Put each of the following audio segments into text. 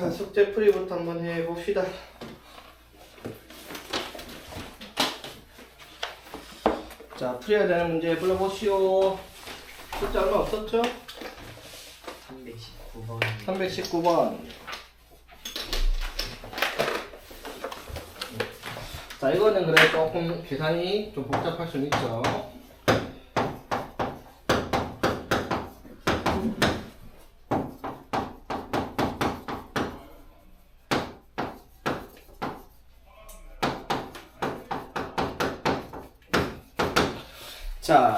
자, 숙제 풀이부터 한번 해봅시다. 자, 풀이해야 되는 문제 불러보시오. 숫자 얼마 없었죠? 319번. 319번. 자, 이거는 그래 조금 계산이 좀 복잡할 수는 있죠. 자,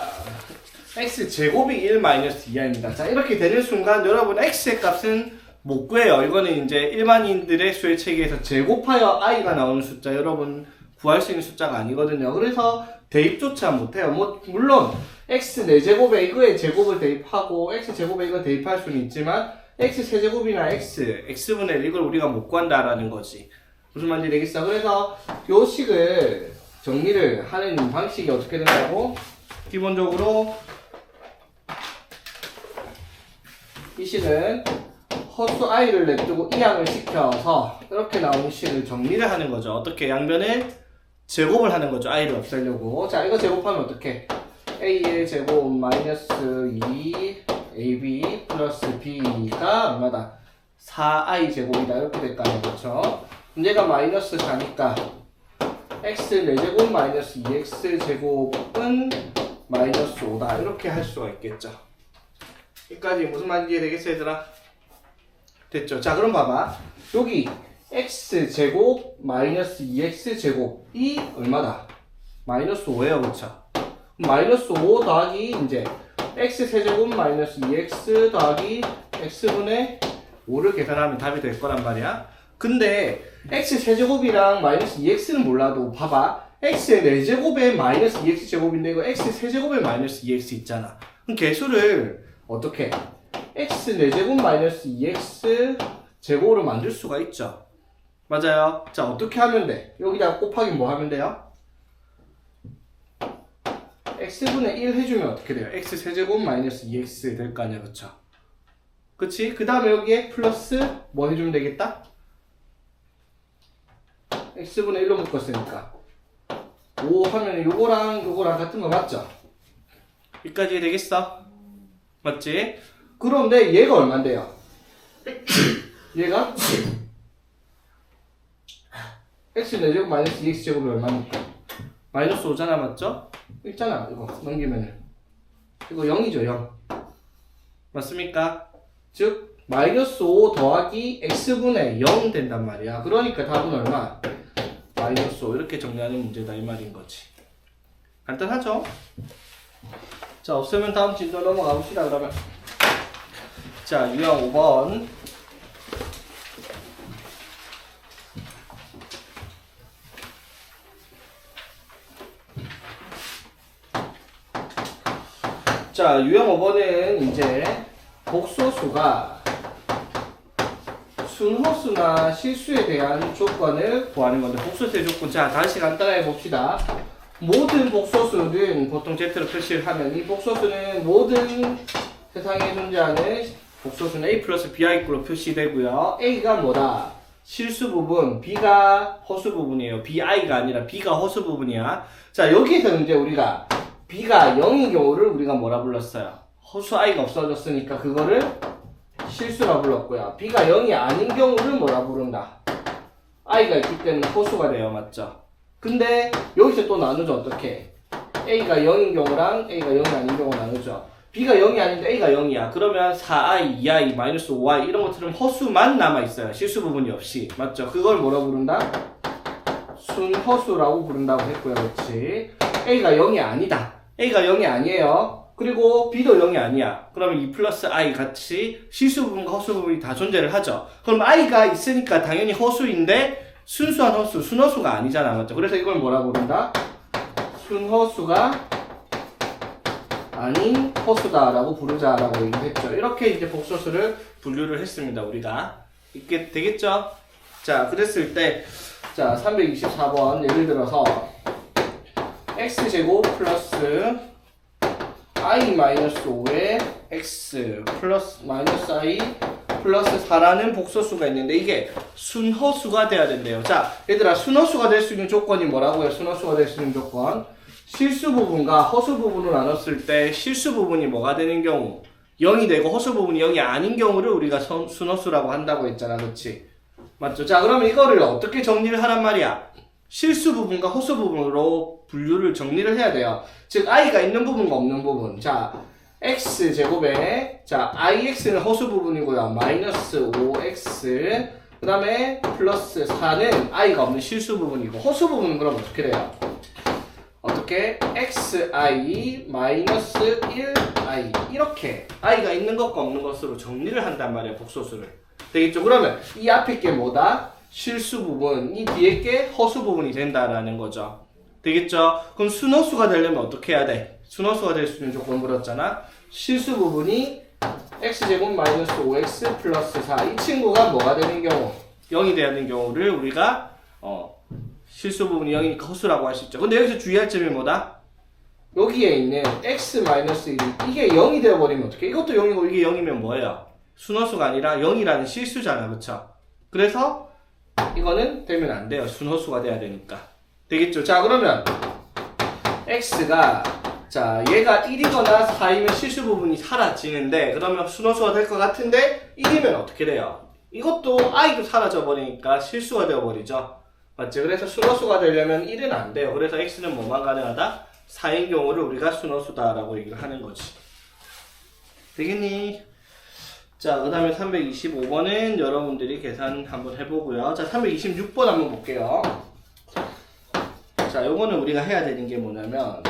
x제곱이 1 마이너스 2i입니다. 자, 이렇게 되는 순간 여러분 x의 값은 못 구해요. 이거는 이제 일반인들의 수의 체계에서 제곱하여 i가 나오는 숫자 여러분 구할 수 있는 숫자가 아니거든요. 그래서 대입조차 못해요. 물론 x 4제곱에 이거의 제곱을 대입하고 x 제곱에 이거 대입할 수는 있지만 x 세제곱이나 x분의 1 이걸 우리가 못 구한다라는 거지. 무슨 말인지 되겠어? 그래서 요 식을 정리를 하는 방식이 어떻게 된다고? 기본적으로 이 식은 허수 i를 냅두고 이항을 시켜서 이렇게 나오는 식을 정리를 하는 거죠. 어떻게? 양변을 제곱을 하는 거죠. i를 없애려고. 자, 이거 제곱하면 어떻게? a의 제곱 마이너스 2 ab 플러스 b가 얼마다? 4i 제곱이다. 이렇게 될 거 아니에요. 그렇죠? 문제가 마이너스 4니까 x 4제곱 마이너스 2x 제곱은 마이너스 5다. 이렇게 할 수가 있겠죠. 여기까지 무슨 말인지 되겠어, 얘들아? 됐죠? 자, 그럼 봐봐. 여기 x제곱 마이너스 2x제곱이 얼마다? 마이너스 5예요. 그쵸? 마이너스 5 더하기 이제 x세제곱 마이너스 2x 더하기 x분의 5를 계산하면 답이 될 거란 말이야. 근데 x세제곱이랑 마이너스 2x는 몰라도 봐봐. x의 4제곱에 마이너스 2x제곱인데 이거 x세제곱에 마이너스 2x 있잖아. 그럼 개수를 어떻게? x 4제곱 마이너스 2x 제곱으로 만들 수가 있죠. 맞아요. 자, 어떻게 하면 돼? 여기다가 곱하기 뭐 하면 돼요? x분의 1 해주면 어떻게 돼요? x 세제곱 마이너스 2x 될 거 아니야. 그쵸? 그치? 그 다음에 여기에 플러스 뭐 해주면 되겠다? x분의 1로 묶었으니까 5 하면 요거랑 같은 거 맞죠? 여기까지 되겠어? 맞지? 그런데 얘가 얼만데요? 얘가 x 4제곱 마이너스 2x제곱이 얼마입니까? 마이너스 5잖아. 맞죠? 있잖아. 이거 넘기면은 이거 0이죠. 0 맞습니까? 즉 마이너스 5 더하기 x분의 0 된단 말이야. 그러니까 답은 얼마? 마이너스 5 이렇게 정리하는 문제다 이 말인 거지. 간단하죠? 자, 없으면 다음 진도 넘어가 봅시다. 그러면 자, 유형 5번. 자, 유형 5번은 이제 복소수가 순호수나 실수에 대한 조건을 구하는 건데, 복소수의 조건. 자, 다시 간단하게 봅시다. 모든 복소수는 보통 Z로 표시를 하면 이 복소수는 모든 세상에 존재하는 복소수는 A 플러스 BI꼴로 표시되고요. A가 뭐다? 실수 부분, B가 허수 부분이에요. BI가 아니라 B가 허수 부분이야. 자, 여기에서 이제 우리가 B가 0인 경우를 우리가 뭐라 불렀어요? 허수 I가 없어졌으니까 그거를 실수라 불렀고요. B가 0이 아닌 경우를 뭐라 부른다? I가 있기 때문에 허수가 돼요. 맞죠? 근데 여기서 또 나누죠. 어떻게? A가 0인 경우랑 A가 0이 아닌 경우 나누죠. B가 0이 아닌데 A가 0이야. 그러면 4i, 2i, 마이너스 5i 이런 것처럼 허수만 남아있어요. 실수 부분이 없이. 맞죠? 그걸 뭐라 부른다? 순허수라고 부른다고 했고요. 그렇지? A가 0이 아니다. A가 0이 아니에요. 그리고 B도 0이 아니야. 그러면 2 플러스 I 같이 실수 부분과 허수 부분이 다 존재를 하죠. 그럼 I가 있으니까 당연히 허수인데 순수한 허수, 순허수가 아니잖아. 맞죠? 그래서 이걸 뭐라 부른다? 순허수가 아닌 허수다라고 부르자라고 얘기했죠. 이렇게 이제 복소수를 분류를 했습니다. 우리가. 이게 되겠죠? 자, 그랬을 때, 자, 324번 예를 들어서 x제곱 플러스 i 마이너스 5에 x 플러스 마이너스 i 플러스 4라는 복소수가 있는데 이게 순허수가 돼야 된대요. 자, 얘들아 순허수가 될 수 있는 조건이 뭐라고요? 순허수가 될 수 있는 조건. 실수 부분과 허수 부분을 나눴을 때 실수 부분이 뭐가 되는 경우 0이 되고 허수 부분이 0이 아닌 경우를 우리가 순허수라고 한다고 했잖아. 그치? 맞죠? 자, 그러면 이거를 어떻게 정리를 하란 말이야? 실수 부분과 허수 부분으로 분류를 정리를 해야 돼요. 즉 i가 있는 부분과 없는 부분. 자, x제곱에 자 ix는 허수 부분이고요. 마이너스 5x 그 다음에 플러스 4는 i가 없는 실수 부분이고 허수 부분은 그럼 어떻게 돼요? 어떻게? xi 마이너스 1i 이렇게 i가 있는 것과 없는 것으로 정리를 한단 말이야. 복소수를. 되겠죠? 그러면 이 앞에 게 뭐다? 실수 부분, 이 뒤에 게 허수 부분이 된다라는 거죠. 되겠죠? 그럼 순허수가 되려면 어떻게 해야 돼? 순허수가 될 수 있는 조건 물었잖아. 실수 부분이 x제곱 마이너스 5x 플러스 4. 이 친구가 뭐가 되는 경우? 0이 되는 경우를 우리가 실수 부분이 0이니까 허수라고 할 수 있죠. 근데 여기서 주의할 점이 뭐다? 여기에 있는 x 마이너스 1이 이게 0이 되어버리면 어떡해? 이것도 0이고 이게 0이면 뭐예요? 순허수가 아니라 0이라는 실수잖아. 그쵸? 그래서 이거는 되면 안 돼요. 순허수가 돼야 되니까. 되겠죠? 자, 그러면 x가 자 얘가 1이거나 4이면 실수 부분이 사라지는데 그러면 순허수가 될 것 같은데 1이면 어떻게 돼요? 이것도 i도 사라져 버리니까 실수가 되어 버리죠. 맞지? 그래서 순허수가 되려면 1은 안 돼요. 그래서 x는 뭐만 가능하다? 4인 경우를 우리가 순허수다라고 얘기를 하는 거지. 되겠니? 자, 그 다음에 325번은 여러분들이 계산 한번 해보고요. 자, 326번 한번 볼게요. 자, 요거는 우리가 해야 되는 게 뭐냐면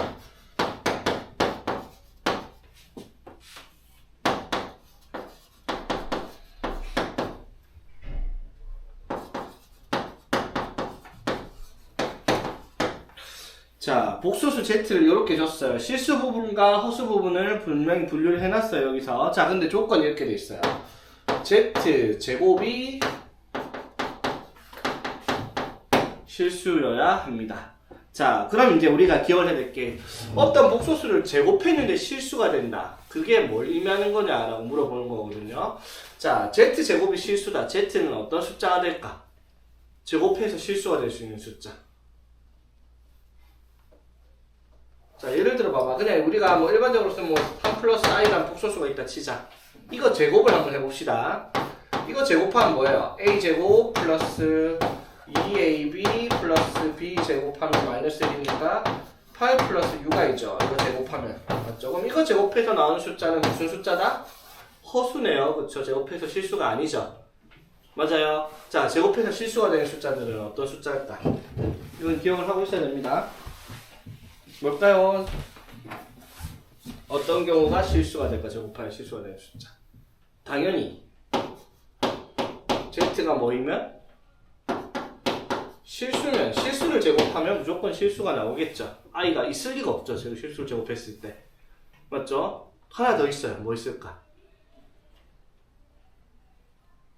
자, 복소수 z를 이렇게 줬어요. 실수 부분과 허수 부분을 분명히 분류를 해놨어요, 여기서. 자, 근데 조건이 이렇게 돼 있어요. z 제곱이 실수여야 합니다. 자, 그럼 이제 우리가 기억을 해야 될 게 어떤 복소수를 제곱했는데 실수가 된다. 그게 뭘 의미하는 거냐라고 물어보는 거거든요. 자, z 제곱이 실수다. z는 어떤 숫자가 될까? 제곱해서 실수가 될 수 있는 숫자. 자, 예를 들어 봐봐. 그냥 우리가 뭐 일반적으로 쓰면 3 플러스 i라는 복소수가 있다 치자. 이거 제곱을 한번 해봅시다. 이거 제곱하면 뭐예요? a제곱 플러스 2ab 플러스 b 제곱하면 마이너스 1이니까 8 플러스 6i죠. 이거 제곱하면. 맞죠? 그럼 이거 제곱해서 나오는 숫자는 무슨 숫자다? 허수네요. 그쵸? 제곱해서 실수가 아니죠. 맞아요. 자, 제곱해서 실수가 되는 숫자들은 어떤 숫자일까? 이건 기억을 하고 있어야 됩니다. 뭘까요? 어떤 경우가 실수가 될까? 제곱하여 실수가 되는 숫자. 당연히 z가 뭐이면? 실수면 실수를 제곱하면 무조건 실수가 나오겠죠. i가 있을 리가 없죠. 실수를 제곱했을 때. 맞죠? 하나 더 있어요. 뭐 있을까?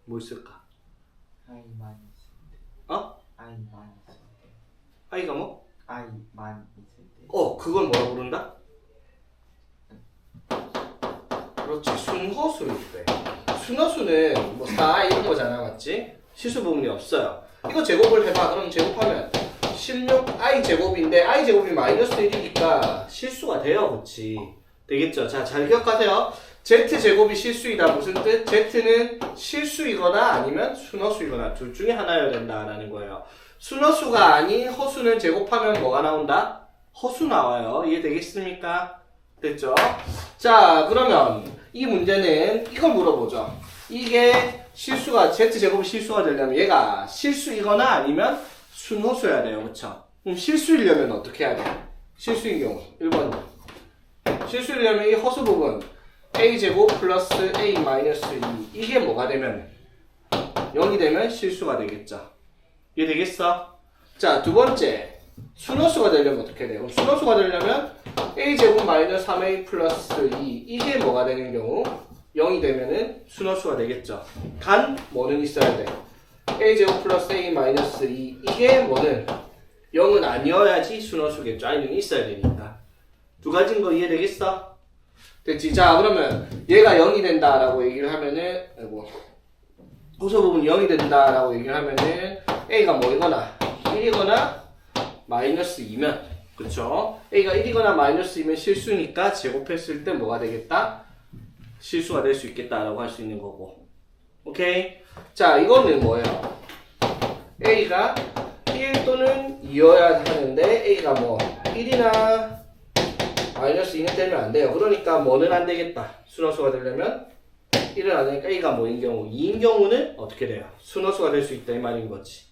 뭐 있을까? i만 있을 때. 어? i만 있을 때. i가 뭐? i만 있을 때. 그걸 뭐라 부른다? 그렇지. 순허수일 때. 순허수는 뭐 4 이런 거잖아. 맞지? 실수 부분이 없어요. 이거 제곱을 해봐. 그럼 제곱하면 16i 제곱인데 i 제곱이 마이너스 1이니까 실수가 돼요. 그치? 되겠죠? 자, 잘 기억하세요. z 제곱이 실수이다. 무슨 뜻? z는 실수이거나 아니면 순허수이거나 둘 중에 하나여야 된다라는 거예요. 순허수가 아닌 허수는 제곱하면 뭐가 나온다? 허수 나와요. 이해되겠습니까? 됐죠? 자, 그러면 이 문제는 이걸 물어보죠. 이게 실수가 z제곱이 실수가 되려면 얘가 실수이거나 아니면 순허수여야 돼요. 그쵸? 그럼 실수이려면 어떻게 해야 돼? 실수인 경우 1번 실수이려면 이 허수 부분 a제곱 플러스 a 마이너스 2 이게 뭐가 되면 0이 되면 실수가 되겠죠. 이해되겠어? 자, 두 번째 순허수가 되려면 어떻게 돼요? 순허수가 되려면 a제곱 마이너스 3a 플러스 2 이게 뭐가 되는 경우 0이 되면은 순허수가 되겠죠. 단 뭐는 있어야 돼? a제곱 플러스 a 마이너스 2 이게 뭐는 0은 아니어야지 순허수겠죠. i는 있어야 되니까. 두 가지인 거 이해되겠어? 됐지? 자, 그러면 얘가 0이 된다라고 얘기를 하면은 호소 부분이 0이 된다라고 얘기를 하면은 A가 뭐이거나 1이거나 마이너스 2면 그쵸? A가 1이거나 마이너스 2면 실수니까 제곱했을 때 뭐가 되겠다? 실수가 될 수 있겠다라고 할 수 있는 거고. 오케이? 자, 이거는 뭐예요? A가 1 또는 2여야 하는데 A가 뭐 1이나 마이너스 2는 되면 안 돼요. 그러니까 뭐는 안 되겠다. 순허수가 되려면 1은 안 되니까 A가 뭐인 경우 2인 경우는 어떻게 돼요? 순허수가 될 수 있다 이 말인 거지.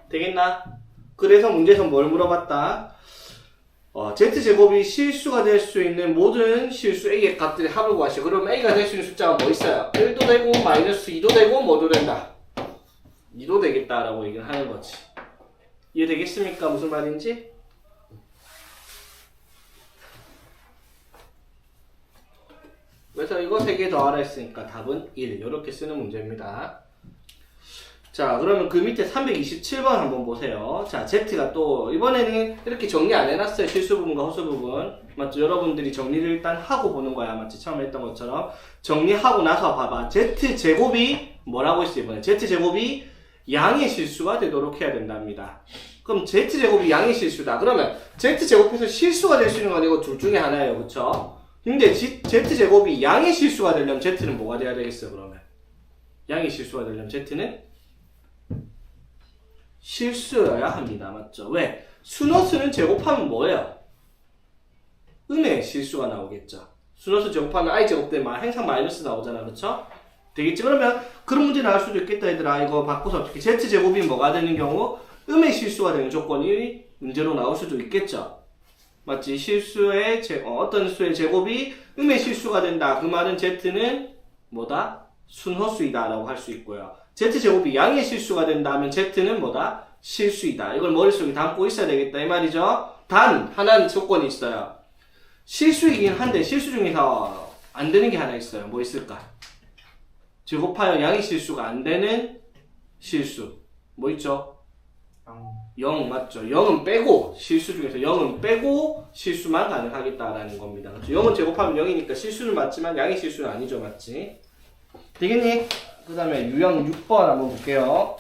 되겠나? 그래서 문제에서 뭘 물어봤다? Z제곱이 실수가 될 수 있는 모든 실수 A의 값들의 합을 구하시오. 그럼 A가 될 수 있는 숫자가 뭐 있어요? 1도 되고 마이너스 2도 되고 뭐도 된다? 2도 되겠다라고 얘기를 하는 거지. 이해되겠습니까? 무슨 말인지? 그래서 이거 3개 더하라 했으니까 답은 1. 이렇게 쓰는 문제입니다. 자, 그러면 그 밑에 327번 한번 보세요. 자, Z가 또 이번에는 이렇게 정리 안 해놨어요. 실수 부분과 허수 부분. 맞죠? 여러분들이 정리를 일단 하고 보는 거야. 맞지? 처음에 했던 것처럼. 정리하고 나서 봐봐. Z제곱이 뭐라고 했어요? 이번에 Z제곱이 양의 실수가 되도록 해야 된답니다. 그럼 Z제곱이 양의 실수다. 그러면 Z제곱에서 실수가 될 수 있는 건 이거 둘 중에 하나예요. 그쵸? 근데 Z제곱이 양의 실수가 되려면 Z는 뭐가 돼야 되겠어, 그러면? 양의 실수가 되려면 Z는 실수여야 합니다. 맞죠? 왜? 순허수는 제곱하면 뭐예요? 음의 실수가 나오겠죠. 순허수 제곱하면 i제곱 되면 항상 마이너스 나오잖아. 그쵸? 되겠지? 그러면 그런 문제 나올 수도 있겠다 얘들아. 이거 바꿔서 어떻게 Z제곱이 뭐가 되는 경우 음의 실수가 되는 조건이 문제로 나올 수도 있겠죠. 맞지? 실수의 어떤 수의 제곱이 음의 실수가 된다. 그 말은 Z는 뭐다? 순허수이다 라고 할 수 있고요. Z제곱이 양의 실수가 된다면 Z는 뭐다? 실수이다. 이걸 머릿속에 담고 있어야 되겠다 이 말이죠. 단 하나는 조건이 있어요. 실수이긴 한데 실수 중에서 안 되는 게 하나 있어요. 뭐 있을까? 제곱하여 양의 실수가 안 되는 실수. 뭐 있죠? 0 맞죠? 0은 빼고 실수 중에서 0은 빼고 실수만 가능하겠다라는 겁니다. 0은 제곱하면 0이니까 실수는 맞지만 양의 실수는 아니죠. 맞지? 되겠니? 그 다음에 유형 6번 한번 볼게요.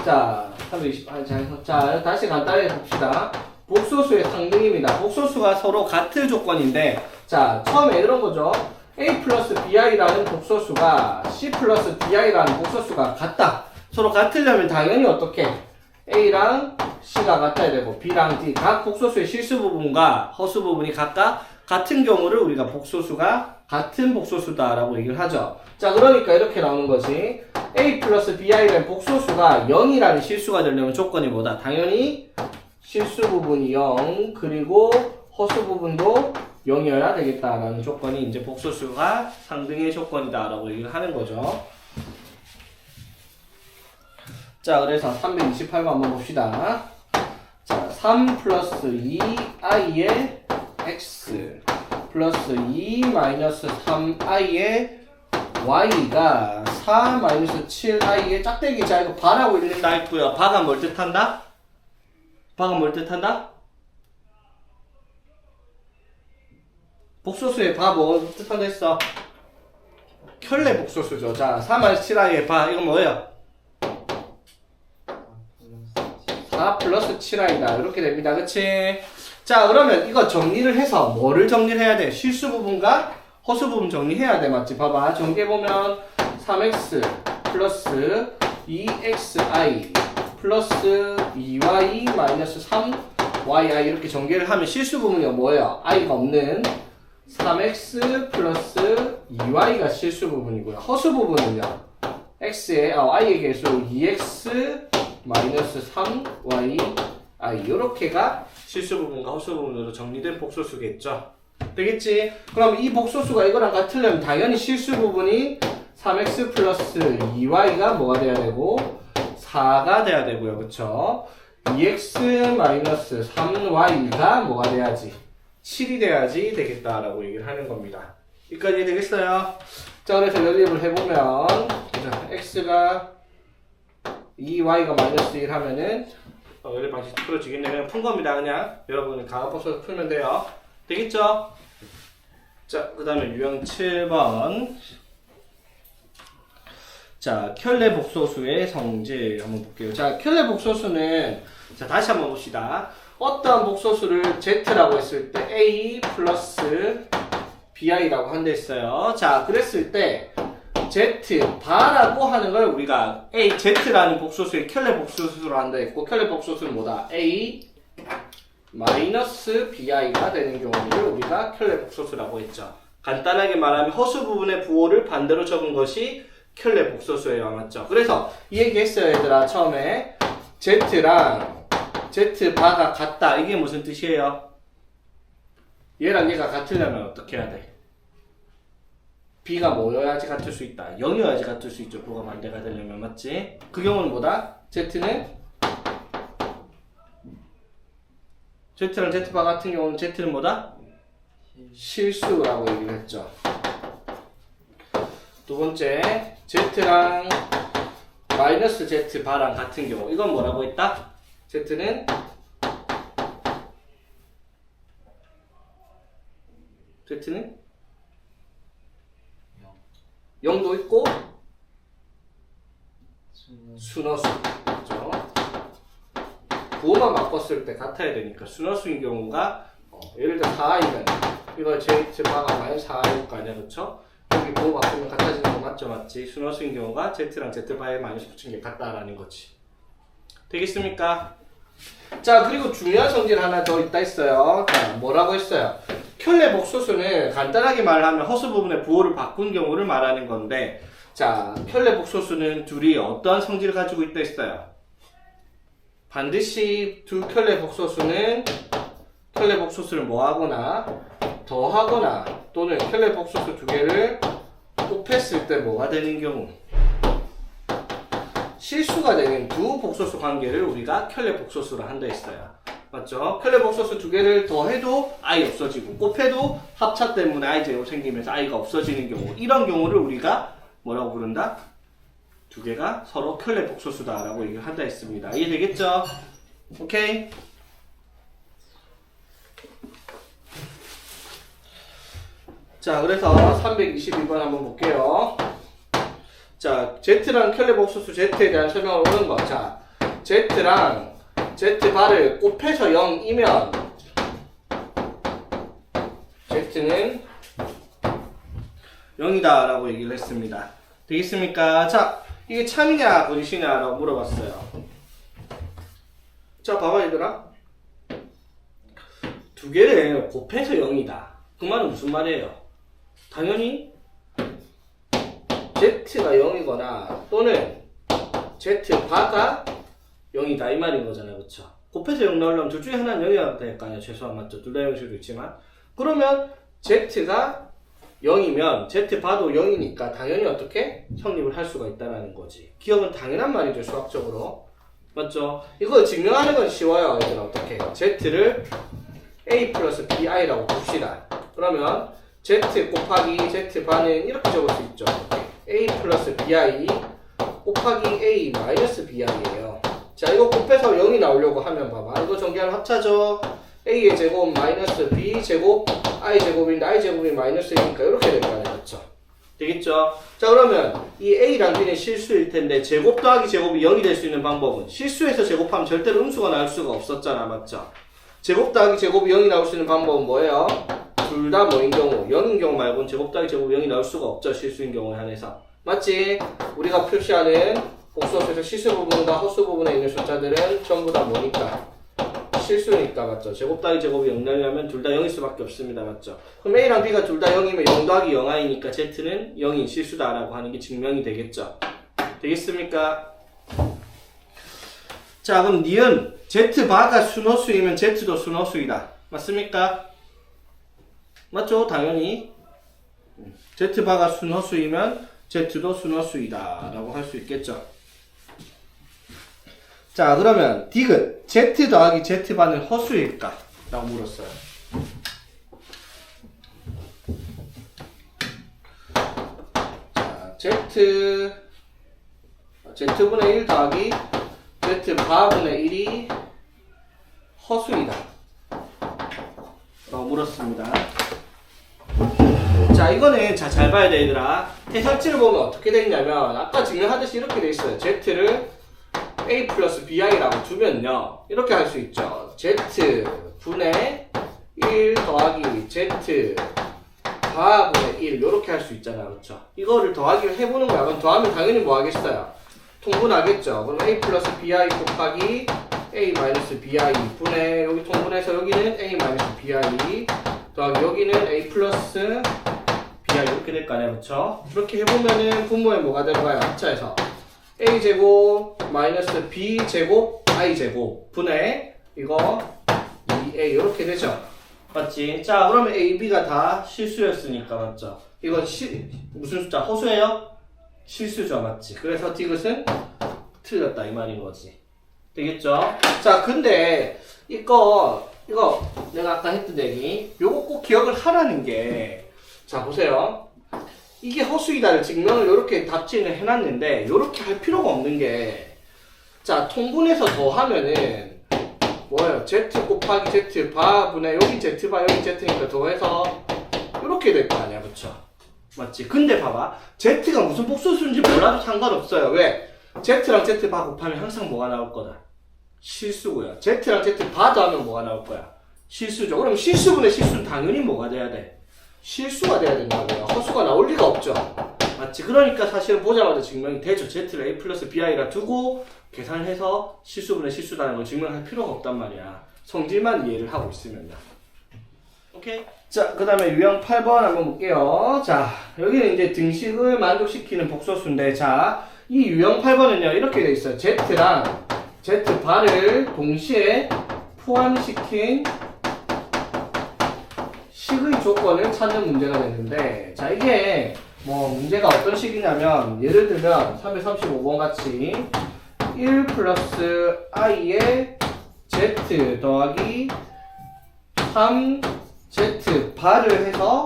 자, 320, 자, 다시 간단히 봅시다. 복소수의 상등입니다. 복소수가 서로 같은 조건인데, 자, 처음에 이런 거죠. A 플러스 BI라는 복소수가 C 플러스 DI라는 복소수가 같다. 서로 같으려면 당연히 어떻게? A랑 C가 같아야 되고, B랑 D, 각 복소수의 실수 부분과 허수 부분이 각각 같은 경우를 우리가 복소수가 같은 복소수다라고 얘기를 하죠. 자, 그러니까 이렇게 나오는 거지. A 플러스 BI라는 복소수가 0이라는 실수가 되려면 조건이 뭐다? 당연히 실수 부분이 0, 그리고 허수 부분도 0이어야 되겠다라는 조건이 이제 복소수가 상등의 조건이다라고 얘기를 하는 거죠. 자, 그래서 328번 한번 봅시다. 자, 3 플러스 2i의 x 플러스 2 마이너스 3i의 y가 4 마이너스 7i의 짝대기. 자, 이거 바라고 읽는다 했고요. 바가 뭘 뜻한다? 바가 뭘 뜻한다? 복소수의 바 뭐 뜻한다 했어? 켤레 복소수죠. 자, 4 마이너스 7i의 바, 이건 뭐예요? 4 플러스 7i다. 이렇게 됩니다. 그치? 자, 그러면 이거 정리를 해서 뭐를 정리를 해야 돼? 실수 부분과 허수 부분 정리해야 돼. 맞지? 봐봐. 정리해보면 3x 플러스 2xi 플러스 2y 마이너스 3yi 이렇게 전개를 하면 실수 부분이 뭐예요? i가 없는 3x 플러스 2y가 실수 부분이고요. 허수 부분은요. x의 i의 개수 2x 마이너스 3yi 요렇게가 실수 부분과 허수 부분으로 정리된 복소수겠죠. 되겠지? 그럼 이 복소수가 이거랑 같으려면 당연히 실수 부분이 3x 플러스 2y가 뭐가 돼야 되고 4가 돼야 되고요. 그쵸? 2x 마이너스 3y가 뭐가 돼야지? 7이 돼야지 되겠다라고 얘기를 하는 겁니다. 여기까지 되겠어요? 자, 그래서 연립을 해보면 자, x가 2y가 마이너스 1 하면은 연립 방식 풀어지겠네. 그냥 푼 겁니다. 그냥 여러분은 강화 복소수 풀면 돼요. 되겠죠? 자, 그 다음에 유형 7번. 자, 켤레 복소수의 성질 한번 볼게요. 자, 켤레 복소수는, 자, 다시 한번 봅시다. 어떠한 복소수를 Z라고 했을 때 A 플러스 BI라고 한다 했어요. 자, 그랬을 때 Z 바라고 하는 걸 우리가 A, Z라는 복소수의 켤레 복소수로 한다 했고, 켤레 복소수는 뭐다? A 마이너스 BI가 되는 경우를 우리가 켤레 복소수라고 했죠. 간단하게 말하면 허수 부분의 부호를 반대로 적은 것이 켤레 복소수예요. 맞죠? 그래서 이 얘기 했어요, 얘들아. 처음에 Z랑 Z바가 같다. 이게 무슨 뜻이에요? 얘랑 얘가 같으려면 어떻게 해야 돼? B가 뭐여야지 같을 수 있다. 0이어야지 같을 수 있죠. 부호가 반대가 되려면. 맞지? 그 경우는 뭐다? Z랑 Z바 같은 경우는 Z는 뭐다? 실수라고 얘기를 했죠. 두 번째, Z랑 마이너스 Z바랑 같은 경우. 이건 뭐라고 했다? Z는 0도 있고 순허수. 그렇죠? 부호만 바꿨을 때 같아야 되니까 순허수인 경우가 예를 들어 4i면 이거 Z바가 마이너스 4i일 거 아니야. 그렇죠? 여기 부호 바꾸면 같아지는 거 맞죠? 맞지? 순허수인 경우가 Z랑 Z바에 마이너스 붙인 게 같다라는 거지. 되겠습니까? 자, 그리고 중요한 성질 하나 더 있다 했어요. 자, 뭐라고 했어요? 켤레 복소수는 간단하게 말하면 허수 부분의 부호를 바꾼 경우를 말하는 건데, 자, 켤레 복소수는 둘이 어떠한 성질을 가지고 있다 했어요? 반드시 두 켤레 복소수는 켤레 복소수를 뭐하거나 더하거나 또는 켤레 복소수 두 개를 곱했을 때 뭐가 되는 경우? 실수가 되는 두 복소수 관계를 우리가 켤레 복소수로 한다 했어요. 맞죠? 켤레 복소수 두 개를 더해도 I 없어지고 곱해도 합차 때문에 I 제곱 생기면서 I가 없어지는 경우, 이런 경우를 우리가 뭐라고 부른다? 두 개가 서로 켤레 복소수다라고 얘기를 한다 했습니다. 이해되겠죠? 오케이? 자, 그래서 322번 한번 볼게요. 자, Z랑 켤레 복소수 Z에 대한 설명을 오는 거. 자, Z랑 Z바를 곱해서 0이면 Z는 0이다 라고 얘기를 했습니다. 되겠습니까? 자, 이게 참이냐 거짓이냐 라고 물어봤어요. 자, 봐봐 얘들아. 두 개를 곱해서 0이다. 그 말은 무슨 말이에요? 당연히 Z가 0이거나 또는 Z바가 0이다 이 말인 거잖아요. 그쵸? 곱해서 0 나오려면 둘 중에 하나는 0이어야 될 거 아니야. 최소한 맞죠? 둘 다 0일 수도 있지만, 그러면 Z가 0이면 Z바도 0이니까 당연히 어떻게? 성립을 할 수가 있다는 거지. 기억은 당연한 말이죠. 수학적으로. 맞죠? 이걸 증명하는 건 쉬워요. 얘들아. 어떻게? Z를 A 플러스 BI라고 봅시다. 그러면 Z 곱하기 Z바는 이렇게 적을 수 있죠. A 플러스 BI 곱하기 A 마이너스 BI예요. 자, 이거 곱해서 0이 나오려고 하면 봐봐. 이거 전개하면 합차죠. A의 제곱 마이너스 B 제곱 I 제곱인데 I 제곱이 마이너스 1이니까 이렇게 될 거 아니에요. 그렇죠? 되겠죠? 자, 그러면 이 A랑 B는 실수일 텐데 제곱 더하기 제곱이 0이 될 수 있는 방법은 실수해서 제곱하면 절대로 음수가 나올 수가 없었잖아. 맞죠? 제곱 더하기 제곱이 0이 나올 수 있는 방법은 뭐예요? 둘 다 뭐인 경우, 0인 경우 말고는 제곱 더하기 제곱이 0이 나올 수가 없죠. 실수인 경우에 한해서. 맞지? 우리가 표시하는 복수에서 실수 부분과 허수 부분에 있는 숫자들은 전부 다 뭐니까? 실수니까. 맞죠? 제곱 더하기 제곱이 0 나려면 둘 다 0일 수밖에 없습니다. 맞죠? 그럼 A랑 B가 둘 다 0이면 0 더하기 0i니까 Z는 0인 실수다라고 하는 게 증명이 되겠죠? 되겠습니까? 자, 그럼 니은 Z바가 순허수이면 Z도 순허수이다. 맞습니까? 맞죠? 당연히 Z바가 순허수이면 Z도 순허수이다 라고 할 수 있겠죠. 자, 그러면 D은 Z 더하기 Z바는 허수일까? 라고 물었어요. 자, Z분의 1 더하기 Z바분의 1이 허수이다 라고 물었습니다. 자, 이거는 잘 봐야 돼, 얘들아. 해설지를 보면 어떻게 돼 있냐면, 아까 증명하듯이 이렇게 돼 있어요. Z를 A 플러스 BI라고 두면요. 이렇게 할 수 있죠. Z 분의 1 더하기 Z 바분의 1 이렇게 할 수 있잖아요. 그렇죠? 이거를 더하기를 해보는 거야. 그럼 더하면 당연히 뭐 하겠어요? 통분하겠죠. 그럼 A 플러스 BI 곱하기 A 마이너스 BI 분의 여기 통분해서 여기는 A 마이너스 BI 더하기 여기는 A 플러스 BI 이렇게 될 거 아니야. 그렇죠? 이렇게 해보면은 분모에 뭐가 들어가요? 합차해서 A 제곱 마이너스 B 제곱 I 제곱 분의 이거 2A 이렇게 되죠. 맞지? 자, 그러면 A, B가 다 실수였으니까 맞죠? 이건 무슨 숫자? 허수예요? 실수죠, 맞지? 그래서 디귿은 틀렸다 이 말인 거지. 되겠죠? 자, 근데 이거 내가 아까 했던 얘기 요거 꼭 기억을 하라는 게, 자 보세요. 이게 허수이다를 증명을 이렇게 답지를 해놨는데 이렇게 할 필요가 없는 게, 자 통분해서 더하면은 뭐예요? Z 곱하기 Z 바분의 여기 Z 바 여기 Z니까 더해서 이렇게 될 거 아니야, 그쵸? 맞지? 근데 봐봐, Z가 무슨 복소수인지 몰라도 상관없어요. 왜? Z랑 Z 바 곱하면 항상 뭐가 나올 거다? 실수고요. Z랑 Z 바 더하면 뭐가 나올 거야? 실수죠. 그럼 실수분의 실수는 당연히 뭐가 돼야 돼? 실수가 돼야 된다고요. 허수가 나올 리가 없죠. 맞지? 그러니까 사실은 보자마자 증명이 되죠. Z를 A 플러스 BI라 두고 계산해서 실수분의 실수라는 걸 증명할 필요가 없단 말이야. 성질만 이해를 하고 있으면요. 오케이? 자, 그 다음에 유형 8번 한번 볼게요. 자, 여기는 이제 등식을 만족시키는 복소수인데, 자, 이 유형 8번은요, 이렇게 돼 있어요. Z랑 Z 바를 동시에 포함시킨 식의 조건을 찾는 문제가 됐는데, 자, 이게 뭐 문제가 어떤 식이냐면, 예를 들면 335번 같이 1 플러스 i의 z 더하기 3z 바를 해서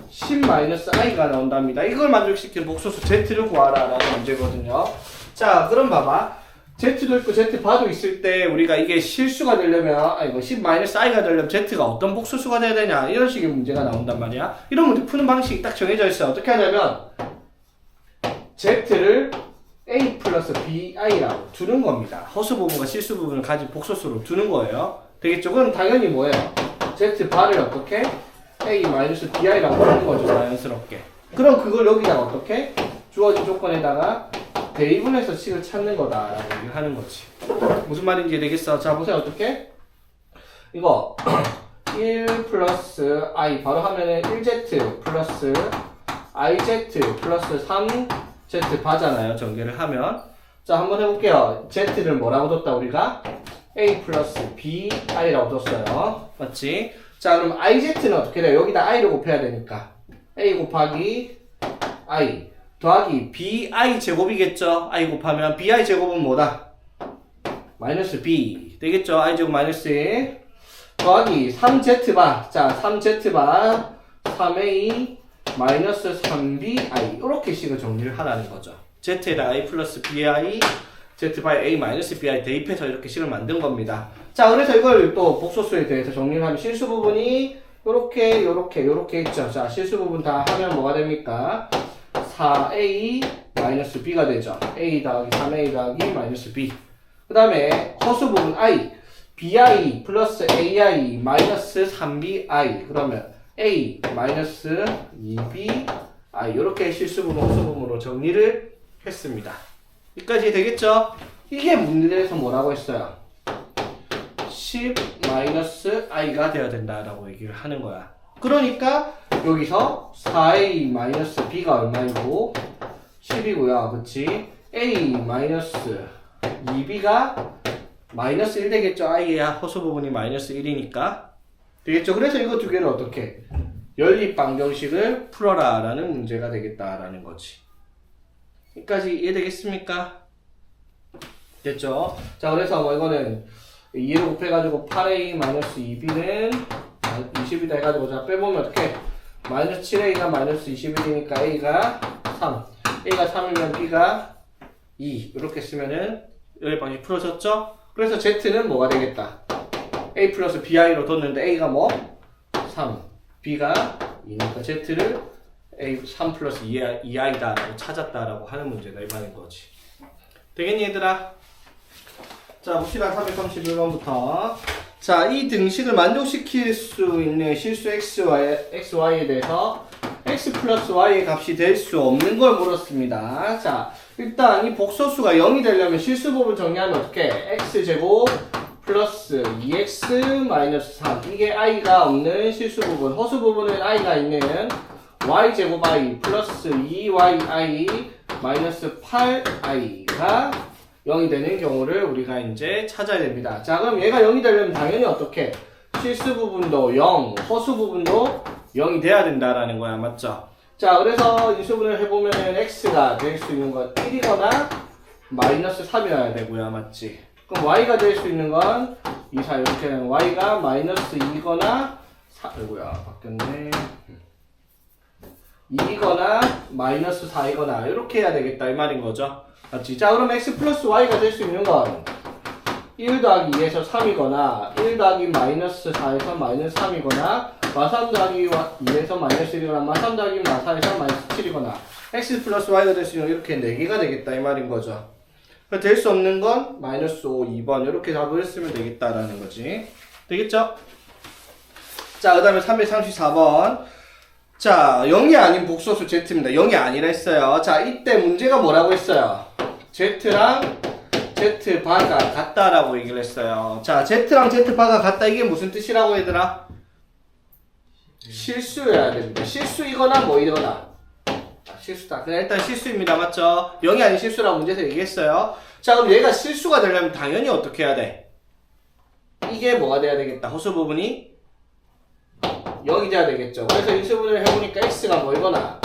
10 마이너스 i가 나온답니다. 이걸 만족시키는 복소수 z를 구하라 라는 문제거든요. 자, 그럼 봐봐. z도 있고 z 바도 있을 때 우리가 이게 실수가 되려면, 아니 10 마이너스 i가 되려면 z가 어떤 복소수가 돼야 되냐, 이런 식의 문제가 나온단 말이야. 이런 문제 푸는 방식이 딱 정해져 있어요. 어떻게 하냐면 z를 A 플러스 BI라고 두는 겁니다. 허수 부분과 실수 부분을 가진 복소수로 두는 거예요. 되겠죠? 그럼 당연히 뭐예요? Z 바를 어떻게? A 마이너스 BI라고 두는 거죠, 자연스럽게. 그럼 그걸 여기다가 어떻게? 주어진 조건에다가 대입을 해서 식을 찾는 거다라고 얘기를 하는 거지. 무슨 말인지 되겠어? 자, 보세요. 어떻게? 이거 1 플러스 I 바로 하면은 1Z 플러스 IZ 플러스 3Z 바잖아요. 전개를 하면. 자, 한번 해볼게요. Z를 뭐라고 뒀다 우리가? A 플러스 BI라고 뒀어요. 맞지? 자, 그럼 IZ는 어떻게 돼요? 여기다 I를 곱해야 되니까 A 곱하기 I 더하기 BI 제곱이겠죠? I 곱하면 BI 제곱은 뭐다? 마이너스 B 되겠죠? I 제곱 마이너스 1 더하기 3Z바. 자, 3Z바 3A 마이너스 3BI 이렇게 식을 정리를 하라는 거죠. Z에다 I 플러스 BI Z바에 A 마이너스 BI 대입해서 이렇게 식을 만든 겁니다. 자, 그래서 이걸 또 복소수에 대해서 정리를 하면 실수 부분이 요렇게 있죠. 자, 실수 부분 다 하면 뭐가 됩니까? 4A 마이너스 B가 되죠. A 더하기 3A 더하기 마이너스 B. 그 다음에 허수 부분 I BI 플러스 AI 마이너스 3BI 그러면 A 마이너스 2BI 이렇게 실수 부분 허수 부분으로 정리를 했습니다. 여기까지 되겠죠? 이게 문제에서 뭐라고 했어요? 10 마이너스 i가 되어야 된다라고 얘기를 하는 거야. 그러니까 여기서 4a 마이너스 b가 얼마이고 10이고요. 그치? a 마이너스 2b가 마이너스 1 되겠죠? i의 허수 부분이 마이너스 1이니까 되겠죠? 그래서 이거 두 개를 어떻게? 연립 방정식을 풀어라 라는 문제가 되겠다라는 거지. 여기까지 이해되겠습니까? 됐죠? 자, 그래서 뭐 이거는 2를 곱해가지고 8a 마이너스 2b는 20이다 해가지고 자 빼보면 어떻게? 마이너스 7a가 마이너스 21이니까 a가 3 a가 3이면 b가 2 이렇게 쓰면은 연립 방식 풀어졌죠? 그래서 z는 뭐가 되겠다? a 플러스 bi로 뒀는데 a가 뭐? 3 b가 2니까 z를 a 3 플러스 2i다라고 찾았다라고 하는 문제다 이 말인 거지. 되겠니 얘들아? 자 봅시다. 331번부터 자 이 등식을 만족시킬 수 있는 실수 xy에 대해서 x 플러스 y의 값이 될 수 없는 걸 물었습니다. 자 일단 이 복소수가 0이 되려면 실수 부분 정리하면 어떻게 x제곱 플러스 2x 마이너스 3 이게 i가 없는 실수 부분, 허수 부분은 i가 있는 y제곱 i 플러스 2yi 마이너스 8i가 0이 되는 경우를 우리가 이제 찾아야 됩니다. 자 그럼 얘가 0이 되려면 당연히 어떻게? 실수 부분도 0, 허수 부분도 0이 돼야 된다라는 거야. 맞죠? 자 그래서 인수분해를 해보면 x가 될 수 있는 건 1이거나 마이너스 3이어야 되고요. 맞지? 그럼 y가 될 수 있는 건 2, 4 이렇게 되면 y가 마이너스 2거나 4, 아이고야 바뀌었네 2거나 마이너스 4이거나 이렇게 해야 되겠다 이 말인 거죠. 맞지? 자 그럼 x 플러스 y가 될 수 있는 건 1 더하기 2에서 3이거나 1 더하기 마이너스 4에서 마이너스 3이거나 마3 더하기 2에서 마이너스 1이거나 마3 더하기 마4에서 마이너스 7이거나 x 플러스 y가 될 수 있는 이렇게 4개가 되겠다 이 말인 거죠. 될 수 없는 건 마이너스 5, 2번 이렇게 답을 쓰면 되겠다라는 거지. 되겠죠? 자 그 다음에 334번 자 0이 아닌 복소수 z입니다. 0이 아니라 했어요. 자 이때 문제가 뭐라고 했어요? z랑 z바가 같다라고 얘기를 했어요. 자 z랑 z바가 같다 이게 무슨 뜻이라고 얘들아? 실수여야 됩니다. 실수이거나 뭐이거나 실수다. 그냥 일단 실수입니다. 맞죠? 0이 아닌 실수라고 문제에서 얘기했어요. 자 그럼 얘가 실수가 되려면 당연히 어떻게 해야 돼? 이게 뭐가 돼야 되겠다? 허수 부분이 0이 돼야 되겠죠. 그래서 인수분해를 해보니까 x가 뭐이거나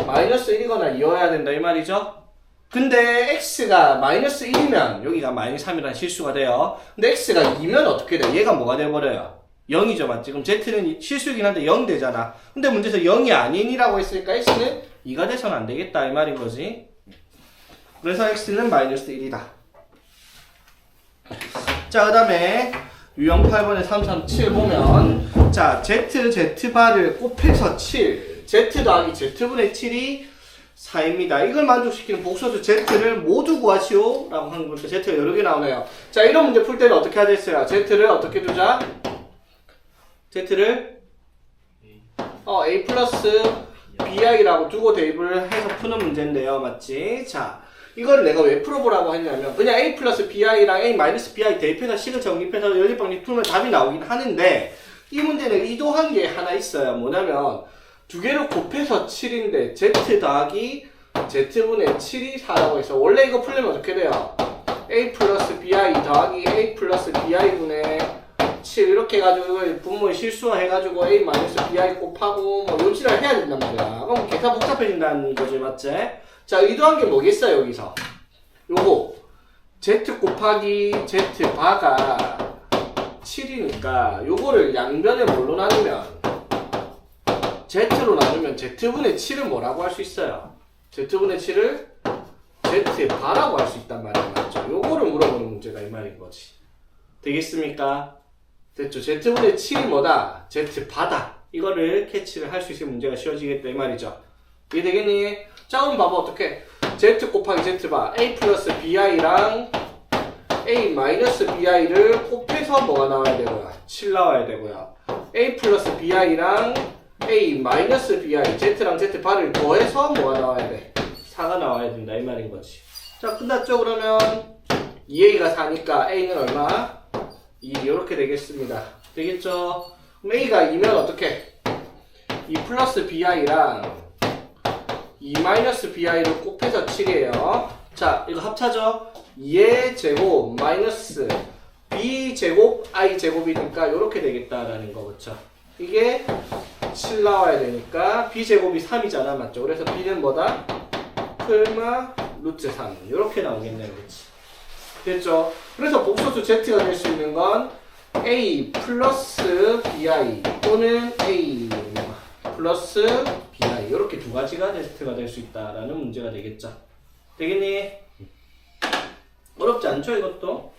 마이너스 1이거나 2여야 된다 이 말이죠. 근데 x가 마이너스 1이면 여기가 마이너스 3이라는 실수가 돼요. 근데 x가 2면 어떻게 돼? 얘가 뭐가 돼버려요? 0이죠. 맞지? 그럼 z는 실수이긴 한데 0 되잖아. 근데 문제에서 0이 아닌이라고 했으니까 x는 2가 돼서는 안 되겠다 이 말인 거지. 그래서 x는 마이너스 1이다. 자 그 다음에 유형 8번에 337 보면 자 z바를 곱해서 7 z 더하기 z분의 7이 4입니다. 이걸 만족시키는 복소수 z를 모두 구하시오 라고 하는 거니까 z가 여러 개 나오네요. 자 이런 문제 풀 때는 어떻게 하겠어요? z를 어떻게 두자? z를 a 플러스 bi라고 두고 대입을 해서 푸는 문제인데요. 맞지? 자 이걸 내가 왜 풀어보라고 했냐면 그냥 a 플러스 bi랑 a 마이너스 bi 대입해서 식을 정립해서 연립방식 풀면 답이 나오긴 하는데 이 문제는 의도한 게 하나 있어요. 뭐냐면 두 개를 곱해서 7인데 z 더하기 z분의 7이 4라고 해서 원래 이거 풀려면 어떻게 돼요? a 플러스 bi 더하기 a 플러스 bi분의 7 이렇게 해가지고 분모에 실수화 해가지고 a 마이너스 bi 곱하고 뭐 요지를 해야 된단 말이야. 그럼 계산 복잡해진다는 거지. 맞지? 자 의도한 게 뭐겠어요 여기서? 요거 z 곱하기 z바가 7이니까 요거를 양변에 뭘로 나누면 z로 나누면 z분의 7은 뭐라고 할 수 있어요? z분의 7을 z바라고 할 수 있단 말이야. 맞죠? 요거를 물어보는 문제가 이 말인 거지. 되겠습니까? 됐죠? z분의 7이 뭐다? z바다. 이거를 캐치를 할 수 있는 문제가 쉬워지겠다 이 말이죠. 이해 되겠니? 자 그럼 봐봐 어떻게 z 곱하기 z바 a 플러스 bi랑 a 마이너스 bi를 곱해서 뭐가 나와야 되고요? 7 나와야 되고요. a 플러스 bi랑 a 마이너스 bi z랑 z바를 더해서 뭐가 나와야 돼? 4가 나와야 된다 이 말인 거지. 자 끝났죠? 그러면 2a가 4니까 a는 얼마? 2 이렇게 되겠습니다. 되겠죠? 그럼 a가 2면 어떻게? 2 플러스 bi랑 2 마이너스 bi를 곱해서 7이에요. 자 이거 합차죠? 2의 제곱 마이너스 b 제곱 i 제곱이니까 이렇게 되겠다라는 거 그쵸? 이게 7 나와야 되니까 b 제곱이 3이잖아. 맞죠? 그래서 b는 뭐다? 풀마 루트 3 이렇게 나오겠네. 그렇지? 됐죠? 그래서 복소수 z가 될 수 있는 건 a 플러스 bi 또는 a 플러스 bi 이렇게 두 가지가 z가 될 수 있다라는 문제가 되겠죠. 되겠니? 어렵지 않죠 이것도?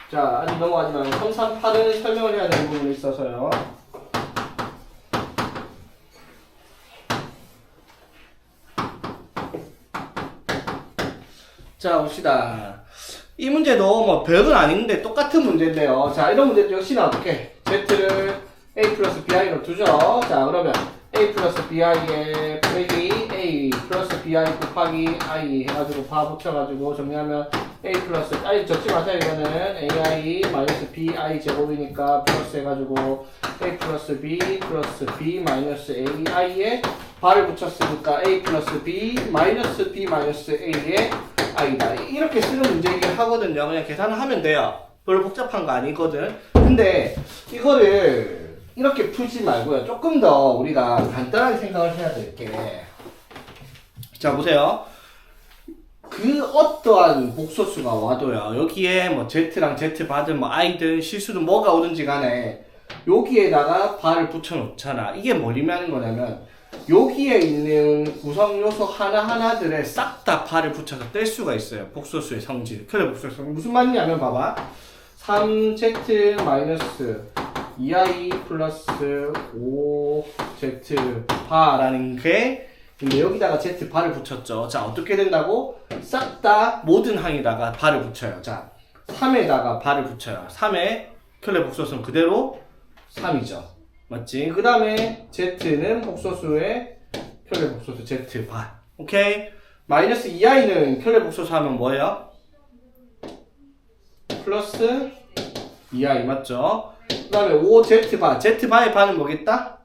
자 아직 넘어가지 말고 338은 설명을 해야 되는 부분이 있어서요. 자, 봅시다. 이 문제도 뭐 별건 아닌데 똑같은 문제인데요. 자, 이런 문제 역시나 어떻게? Z를 A 플러스 BI로 두죠. 자, 그러면 A 플러스 BI에 빼기 A 플러스 BI 곱하기 I 해가지고 바 붙여가지고 정리하면 A 플러스, I 적지 마세요. 이거는 AI 마이너스 BI 제곱이니까 플러스 해가지고 A 플러스 B 플러스 B 마이너스 AI에 바를 붙였으니까 A 플러스 B 마이너스 B 마이너스 A에 I다. 이렇게 쓰는 문제이긴 하거든요. 그냥 계산을 하면 돼요. 별로 복잡한 거 아니거든. 근데 이거를 이렇게 풀지 말고요. 조금 더 우리가 간단하게 생각을 해야 될 게. 자, 보세요. 그 어떠한 복소수가 와도요. 여기에 뭐 Z랑 Z 받은 뭐 I든 실수든 뭐가 오든지 간에 여기에다가 바를 붙여 놓잖아. 이게 뭘 의미하는 거냐면 여기에 있는 구성 요소 하나하나들에 싹 다 바를 붙여서 뗄 수가 있어요. 복소수의 성질. 그래, 복소수의 성질. 무슨 말이냐면 봐봐. 3Z 마이너스 2i 플러스 5z 바라는 게 근데 여기다가 z 바를 붙였죠. 자, 어떻게 된다고? 싹 다 모든 항에다가 바를 붙여요. 자, 3에다가 바를 붙여요. 3에 켤레 복소수는 그대로 3이죠. 맞지? 그 다음에 z는 복소수의 켤레 복소수 z 바. 오케이? 마이너스 2i는 켤레 복소수 하면 뭐예요? 플러스 2i 맞죠? 그 다음에 5z바, z바의 바는 뭐겠다?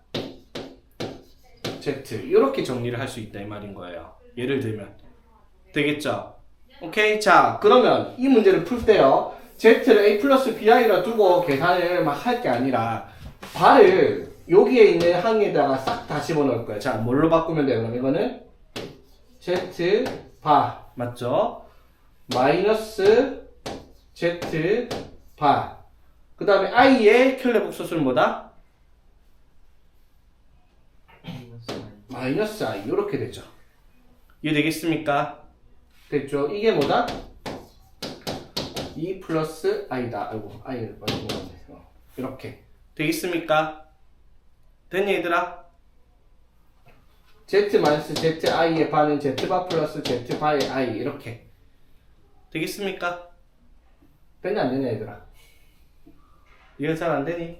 z 이렇게 정리를 할 수 있다 이 말인 거예요. 예를 들면 되겠죠? 오케이? 자, 그러면 이 문제를 풀 때요 z를 a 플러스 bi라 두고 계산을 막 할 게 아니라 바를 여기에 있는 항에다가 싹 다 집어넣을 거예요. 자, 뭘로 바꾸면 돼요? 그럼 이거는 z바 맞죠? 마이너스 z바 그 다음에 i의 켤레 복소수는 뭐다? 마이너스 i 이렇게 되죠. 이해되겠습니까? 됐죠? 이게 뭐다? 2 플러스 i다. 아이고 i를 빨리 보았네. 이렇게 되겠습니까? 됐니 얘들아? z 마이너스 zi의 바는 z바 플러스 z바의 i 이렇게 되겠습니까? 됐냐 안 되냐 얘들아? 이해가 잘 안 되니?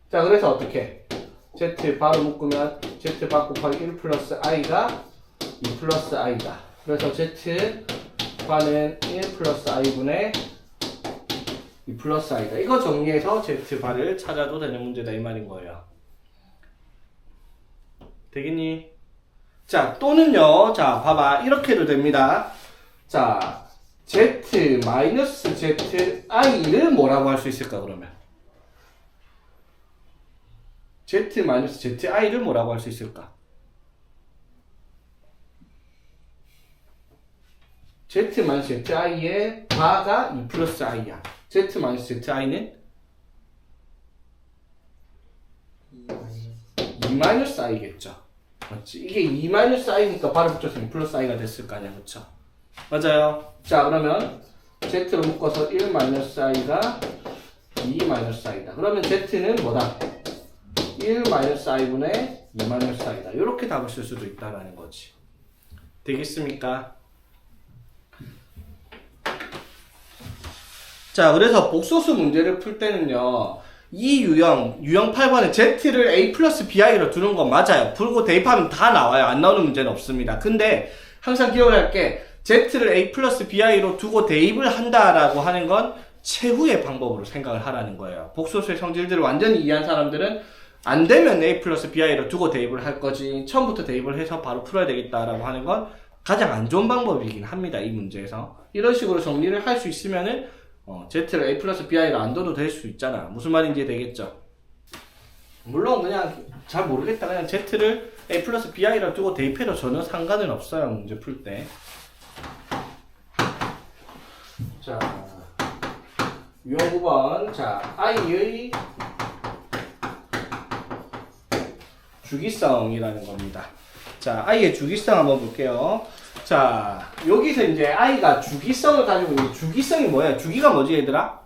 자, 그래서 어떻게? z 바로 묶으면 z 바 곱하기 1 플러스 i가 2 플러스 i다. 그래서 z 바는 1 플러스 i분의 2 플러스 i다. 이거 정리해서 z 바를 찾아도 되는 문제다 이 말인 거예요. 되겠니? 자, 또는요. 자, 봐봐. 이렇게도 됩니다. 자, z 마이너스 z i를 뭐라고 할 수 있을까 그러면? z 마이너스 z i를 뭐라고 할 수 있을까? z 마이너스 z i의 바가 2 플러스 i야. z 마이너스 z i는 2 마이너스 i겠죠. 맞지? 이게 2 마이너스 i니까 바로 붙여서 2 플러스 i가 됐을 거 아니야, 그쵸? 맞아요. 자, 그러면 z로 묶어서 1 마이너스 i가 2 마이너스 i다. 그러면 z는 뭐다? 1 마이너스 i분의 2 마이너스 i다. 이렇게 답을 쓸 수도 있다라는 거지. 되겠습니까? 자, 그래서 복소수 문제를 풀 때는요. 이 유형 8번에 z를 a 플러스 bi로 두는 건 맞아요. 풀고 대입하면 다 나와요. 안 나오는 문제는 없습니다. 근데 항상 기억을 할 게 z를 a 플러스 bi로 두고 대입을 한다라고 하는 건 최후의 방법으로 생각을 하라는 거예요. 복소수의 성질들을 완전히 이해한 사람들은 안 되면 a 플러스 bi로 두고 대입을 할 거지 처음부터 대입을 해서 바로 풀어야 되겠다라고 하는 건 가장 안 좋은 방법이긴 합니다. 이 문제에서 이런 식으로 정리를 할 수 있으면은 z를 a 플러스 bi로 안 둬도 될 수 있잖아. 무슨 말인지 되겠죠? 물론 그냥 잘 모르겠다. 그냥 z를 a 플러스 bi로 두고 대입해도 전혀 상관은 없어요. 문제 풀 때. 자, 유형 9번. 자, i의 주기성이라는 겁니다. 자, i의 주기성 한번 볼게요. 자, 여기서 이제 i가 주기성을 가지고 있는 주기성이 뭐야? 주기가 뭐지, 얘들아?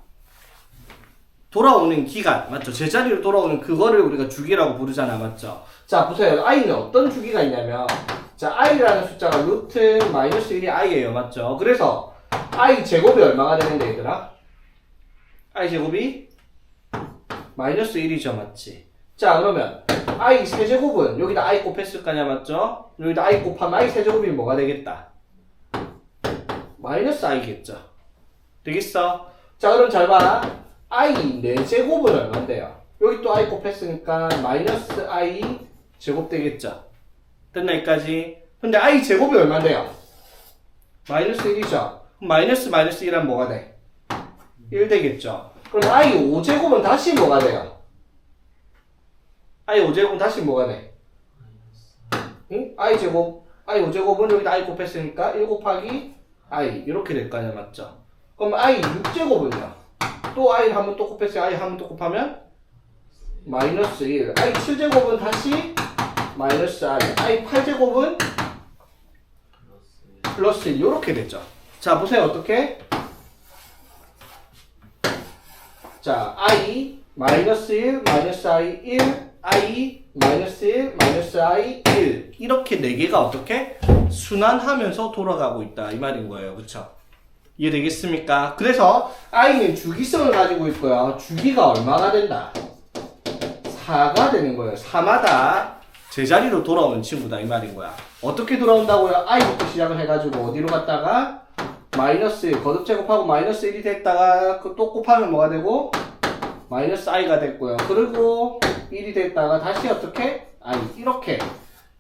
돌아오는 기간, 맞죠? 제자리로 돌아오는 그거를 우리가 주기라고 부르잖아, 맞죠? 자, 보세요. i는 어떤 주기가 있냐면, 자, i라는 숫자가 루트 마이너스 1이 i예요. 맞죠? 그래서 i 제곱이 얼마가 되는데 얘들아? i 제곱이 마이너스 1이죠. 맞지? 자, 그러면 i 세제곱은 여기다 i 곱했을 거냐. 맞죠? 여기다 i 곱하면 i 세제곱이 뭐가 되겠다? 마이너스 i겠죠. 되겠어? 자, 그럼 잘 봐. i 4제곱은 얼마인데요? 여기 또 i 곱했으니까 마이너스 i 제곱 되겠죠. 됐나 여기까지? 근데 i 제곱이 얼마인데요? 마이너스 1이죠. 마이너스 1하면 뭐가 돼? 1 되겠죠. 그럼 i 5제곱은 다시 뭐가 돼요? i 5제곱은 다시 뭐가 돼? 응? i 5제곱은 여기다 i 곱했으니까 1 곱하기 i 이렇게 될 거 아니야. 맞죠? 그럼 i 6제곱은요? 또 i 한번 또 곱했어요. i 한번 또 곱하면 마이너스 1. i 7제곱은 다시 마이너스 i 8제곱은 플러스 1. 이렇게 됐죠. 자, 보세요. 어떻게? 자, i 마이너스 1 마이너스 i 1 i 마이너스 1 마이너스 i 1 이렇게 4개가 어떻게? 순환하면서 돌아가고 있다 이 말인 거예요. 그쵸? 이해되겠습니까? 그래서 i는 주기성을 가지고 있고요. 주기가 얼마가 된다? 4가 되는 거예요. 4마다 제자리로 돌아오는 친구다 이 말인 거야. 어떻게 돌아온다고요? i부터 시작을 해가지고 어디로 갔다가 마이너스 1 거듭 제곱하고 마이너스 1이 됐다가 또 곱하면 뭐가 되고 마이너스 i가 됐고요. 그리고 1이 됐다가 다시 어떻게? i 이렇게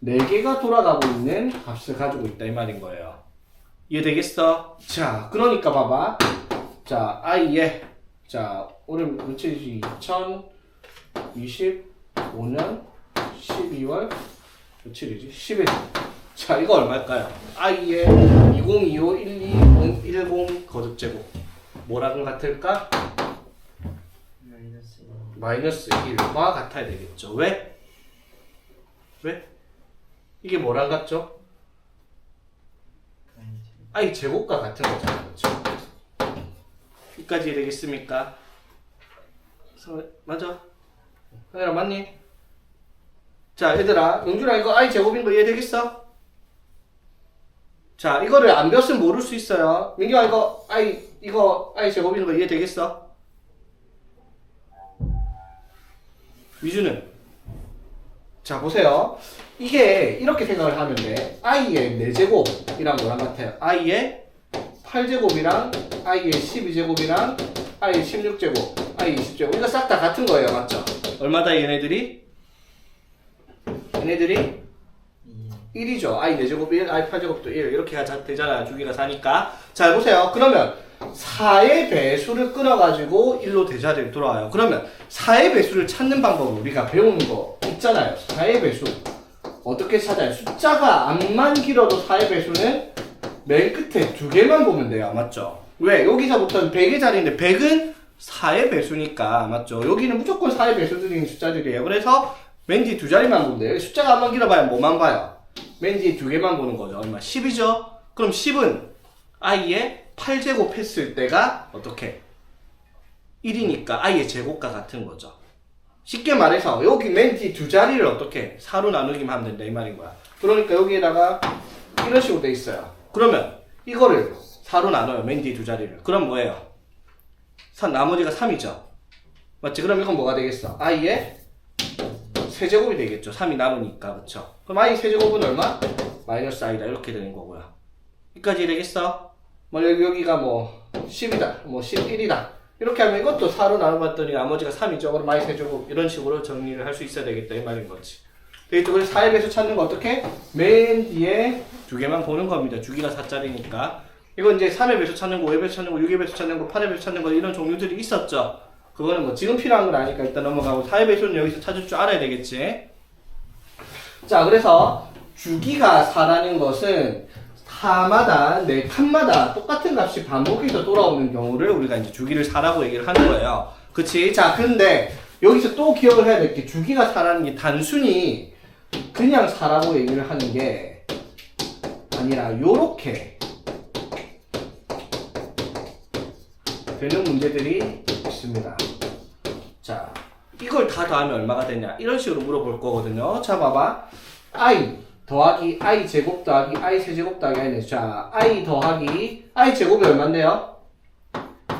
4개가 돌아가고 있는 값을 가지고 있다 이 말인 거예요. 이해되겠어? 자, 그러니까 봐봐. 자, i에 자, 오늘 며칠이지? 2025년 12월 며칠이지? 10일. 자, 이거 얼마일까요? i에 2025 120 거듭 제곱 뭐랑 같을까? 마이너스 1. 마이너스 1과 같아야 되겠죠. 왜? 왜? 이게 뭐랑 같죠? i 제곱과 같은 거잖아. 그렇죠? 여기까지 되겠습니까? 맞아? 얘들아 맞니? 자, 얘들아 영준아 이거 i 제곱인 거 이해되겠어? 자, 이거를 안 배웠으면 모를 수 있어요. 민규야 이거 i 제곱인 거 이해되겠어? 위주는? 자, 보세요. 이게 이렇게 생각을 하면 돼. i의 4제곱이랑 뭐랑 같아요? i의 8제곱이랑 i의 12제곱이랑 i의 16제곱, i의 20제곱 이거 싹 다 같은 거예요. 맞죠? 얼마다 얘네들이? 얘네들이 1이죠. i 4제곱 1, i 8제곱도 1 이렇게 되잖아요. 주기가 4니까. 자, 보세요. 그러면 4의 배수를 끊어가지고 1로 대자리로 돌아와요. 그러면 4의 배수를 찾는 방법을 우리가 배우는 거 있잖아요. 4의 배수 어떻게 찾아요? 숫자가 암만 길어도 4의 배수는 맨 끝에 2개만 보면 돼요. 맞죠? 왜? 여기서부터는 100의 자리인데 100은 4의 배수니까 맞죠? 여기는 무조건 4의 배수들인 숫자들이에요. 그래서 맨 뒤에 2자리만 보면 돼요. 숫자가 암만 길어봐야 뭐만 봐요? 맨 뒤에 2개만 보는 거죠. 얼마? 10이죠? 그럼 10은 i의 8제곱 했을 때가 어떻게? 1이니까 i의 제곱과 같은 거죠. 쉽게 말해서 여기 맨 뒤 2자리를 어떻게? 4로 나누기만 하면 된다 이 말인 거야. 그러니까 여기에다가 이런 식으로 돼 있어요. 그러면 이거를 4로 나눠요. 맨 뒤 2자리를. 그럼 뭐예요? 나머지가 3이죠. 맞지? 그럼 이건 뭐가 되겠어? i의 세제곱이 되겠죠. 3이 남으니까. 그쵸? 그럼 i 세제곱은 얼마? 마이너스 i다. 이렇게 되는 거고요. 여기까지 되겠어? 뭐 여기가 뭐 10이다. 뭐 11이다. 이렇게 하면 이것도 4로 나눠봤더니 나머지가 3이죠. 그럼 i 세제곱 이런 식으로 정리를 할 수 있어야 되겠다. 이 말인 거지. 되겠죠? 그래서 4의 배수 찾는 거 어떻게? 맨 뒤에 2개만 보는 겁니다. 주기가 4짜리니까. 이건 이제 3의 배수 찾는 거, 5의 배수 찾는 거, 6의 배수 찾는 거, 8의 배수 찾는 거 이런 종류들이 있었죠. 그거는 뭐 지금 필요한 건 아니까 일단 넘어가고 4의 배수는 여기서 찾을 줄 알아야 되겠지. 자, 그래서 주기가 4라는 것은 4마다 4칸마다 똑같은 값이 반복해서 돌아오는 경우를 우리가 이제 주기를 4라고 얘기를 하는 거예요. 그치? 자, 근데 여기서 또 기억을 해야 될 게 주기가 4라는 게 단순히 그냥 4라고 얘기를 하는 게 아니라 요렇게 되는 문제들이 있습니다. 자, 이걸 다 더하면 얼마가 되냐? 이런 식으로 물어볼 거거든요. 자, 봐봐. i 더하기 i 제곱 더하기 i 세제곱 더하기 i네. 자, i 더하기 i 제곱이 얼마인데요?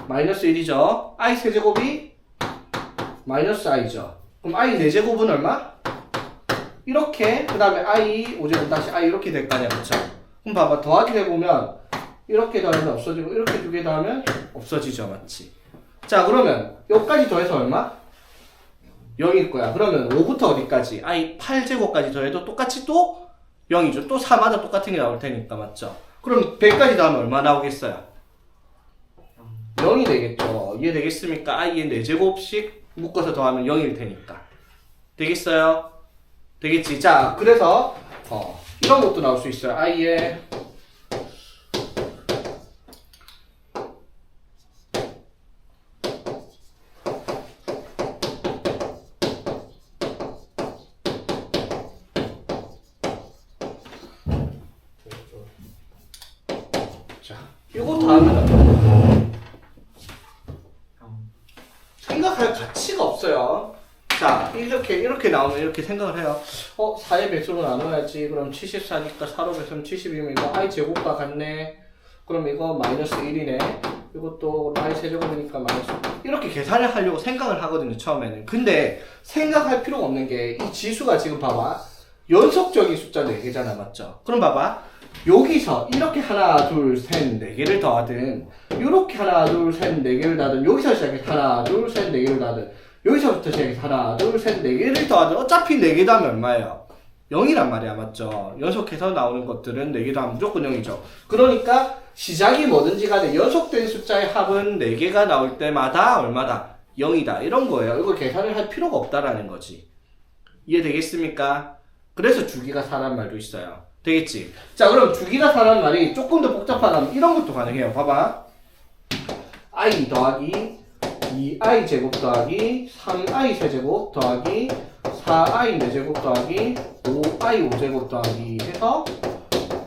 마이너스 1이죠. i 세제곱이 마이너스 i죠. 그럼 i 4제곱은 얼마? 이렇게 그 다음에 i 5제곱 다시 i 이렇게 될 거 아니야, 그쵸? 그럼 봐봐, 더하기 해보면 이렇게 더하면 없어지고 이렇게 두 개 더하면 없어지죠, 맞지? 자, 그러면 여기까지 더해서 얼마? 0일 거야. 그러면 5부터 어디까지? i 8제곱까지 더해도 똑같이 또 0이죠. 또 4마다 똑같은 게 나올 테니까, 맞죠? 그럼 100까지 더하면 얼마 나오겠어요? 0이 되겠죠. 이해되겠습니까? i의 4제곱씩 묶어서 더하면 0일 테니까. 되겠어요? 되겠지? 자, 그래서 이런 것도 나올 수 있어요. i의 자, 이거 다음은 생각할 가치가 없어요. 자, 이렇게 나오면 이렇게 생각을 해요. 4의 배수로 나눠야지. 그럼 74니까 4로 배수면 70이면 이거 i 제곱과 같네. 그럼 이거 마이너스 1이네. 이것도 i 세제곱이니까 마이너스. 이렇게 계산을 하려고 생각을 하거든요, 처음에는. 근데 생각할 필요가 없는 게 이 지수가 지금 봐봐. 연속적인 숫자 4개잖아, 맞죠? 그럼 봐봐. 여기서 이렇게 하나, 둘, 셋, 4개를 더하든, 이렇게 하나, 둘, 셋, 4개를 더하든, 여기서 시작해서 하나, 둘, 셋, 4개를 더하든, 여기서부터 시작해서 하나, 둘, 셋, 4개를 더하든, 어차피 4개 더하면 얼마예요? 0이란 말이야, 맞죠? 연속해서 나오는 것들은 4개 더하면 무조건 0이죠. 그러니까 시작이 뭐든지 간에 연속된 숫자의 합은 4개가 나올 때마다 얼마다? 0이다. 이런 거예요. 이거 계산을 할 필요가 없다라는 거지. 이해되겠습니까? 그래서 주기가 4란 말도 있어요. 되겠지? 자, 그럼 주기가 4란 말이 조금 더 복잡하다면 이런 것도 가능해요. 봐봐. i 더하기 2i 제곱 더하기 3i 세제곱 더하기 4i 4제곱 더하기 5i 5제곱 더하기 해서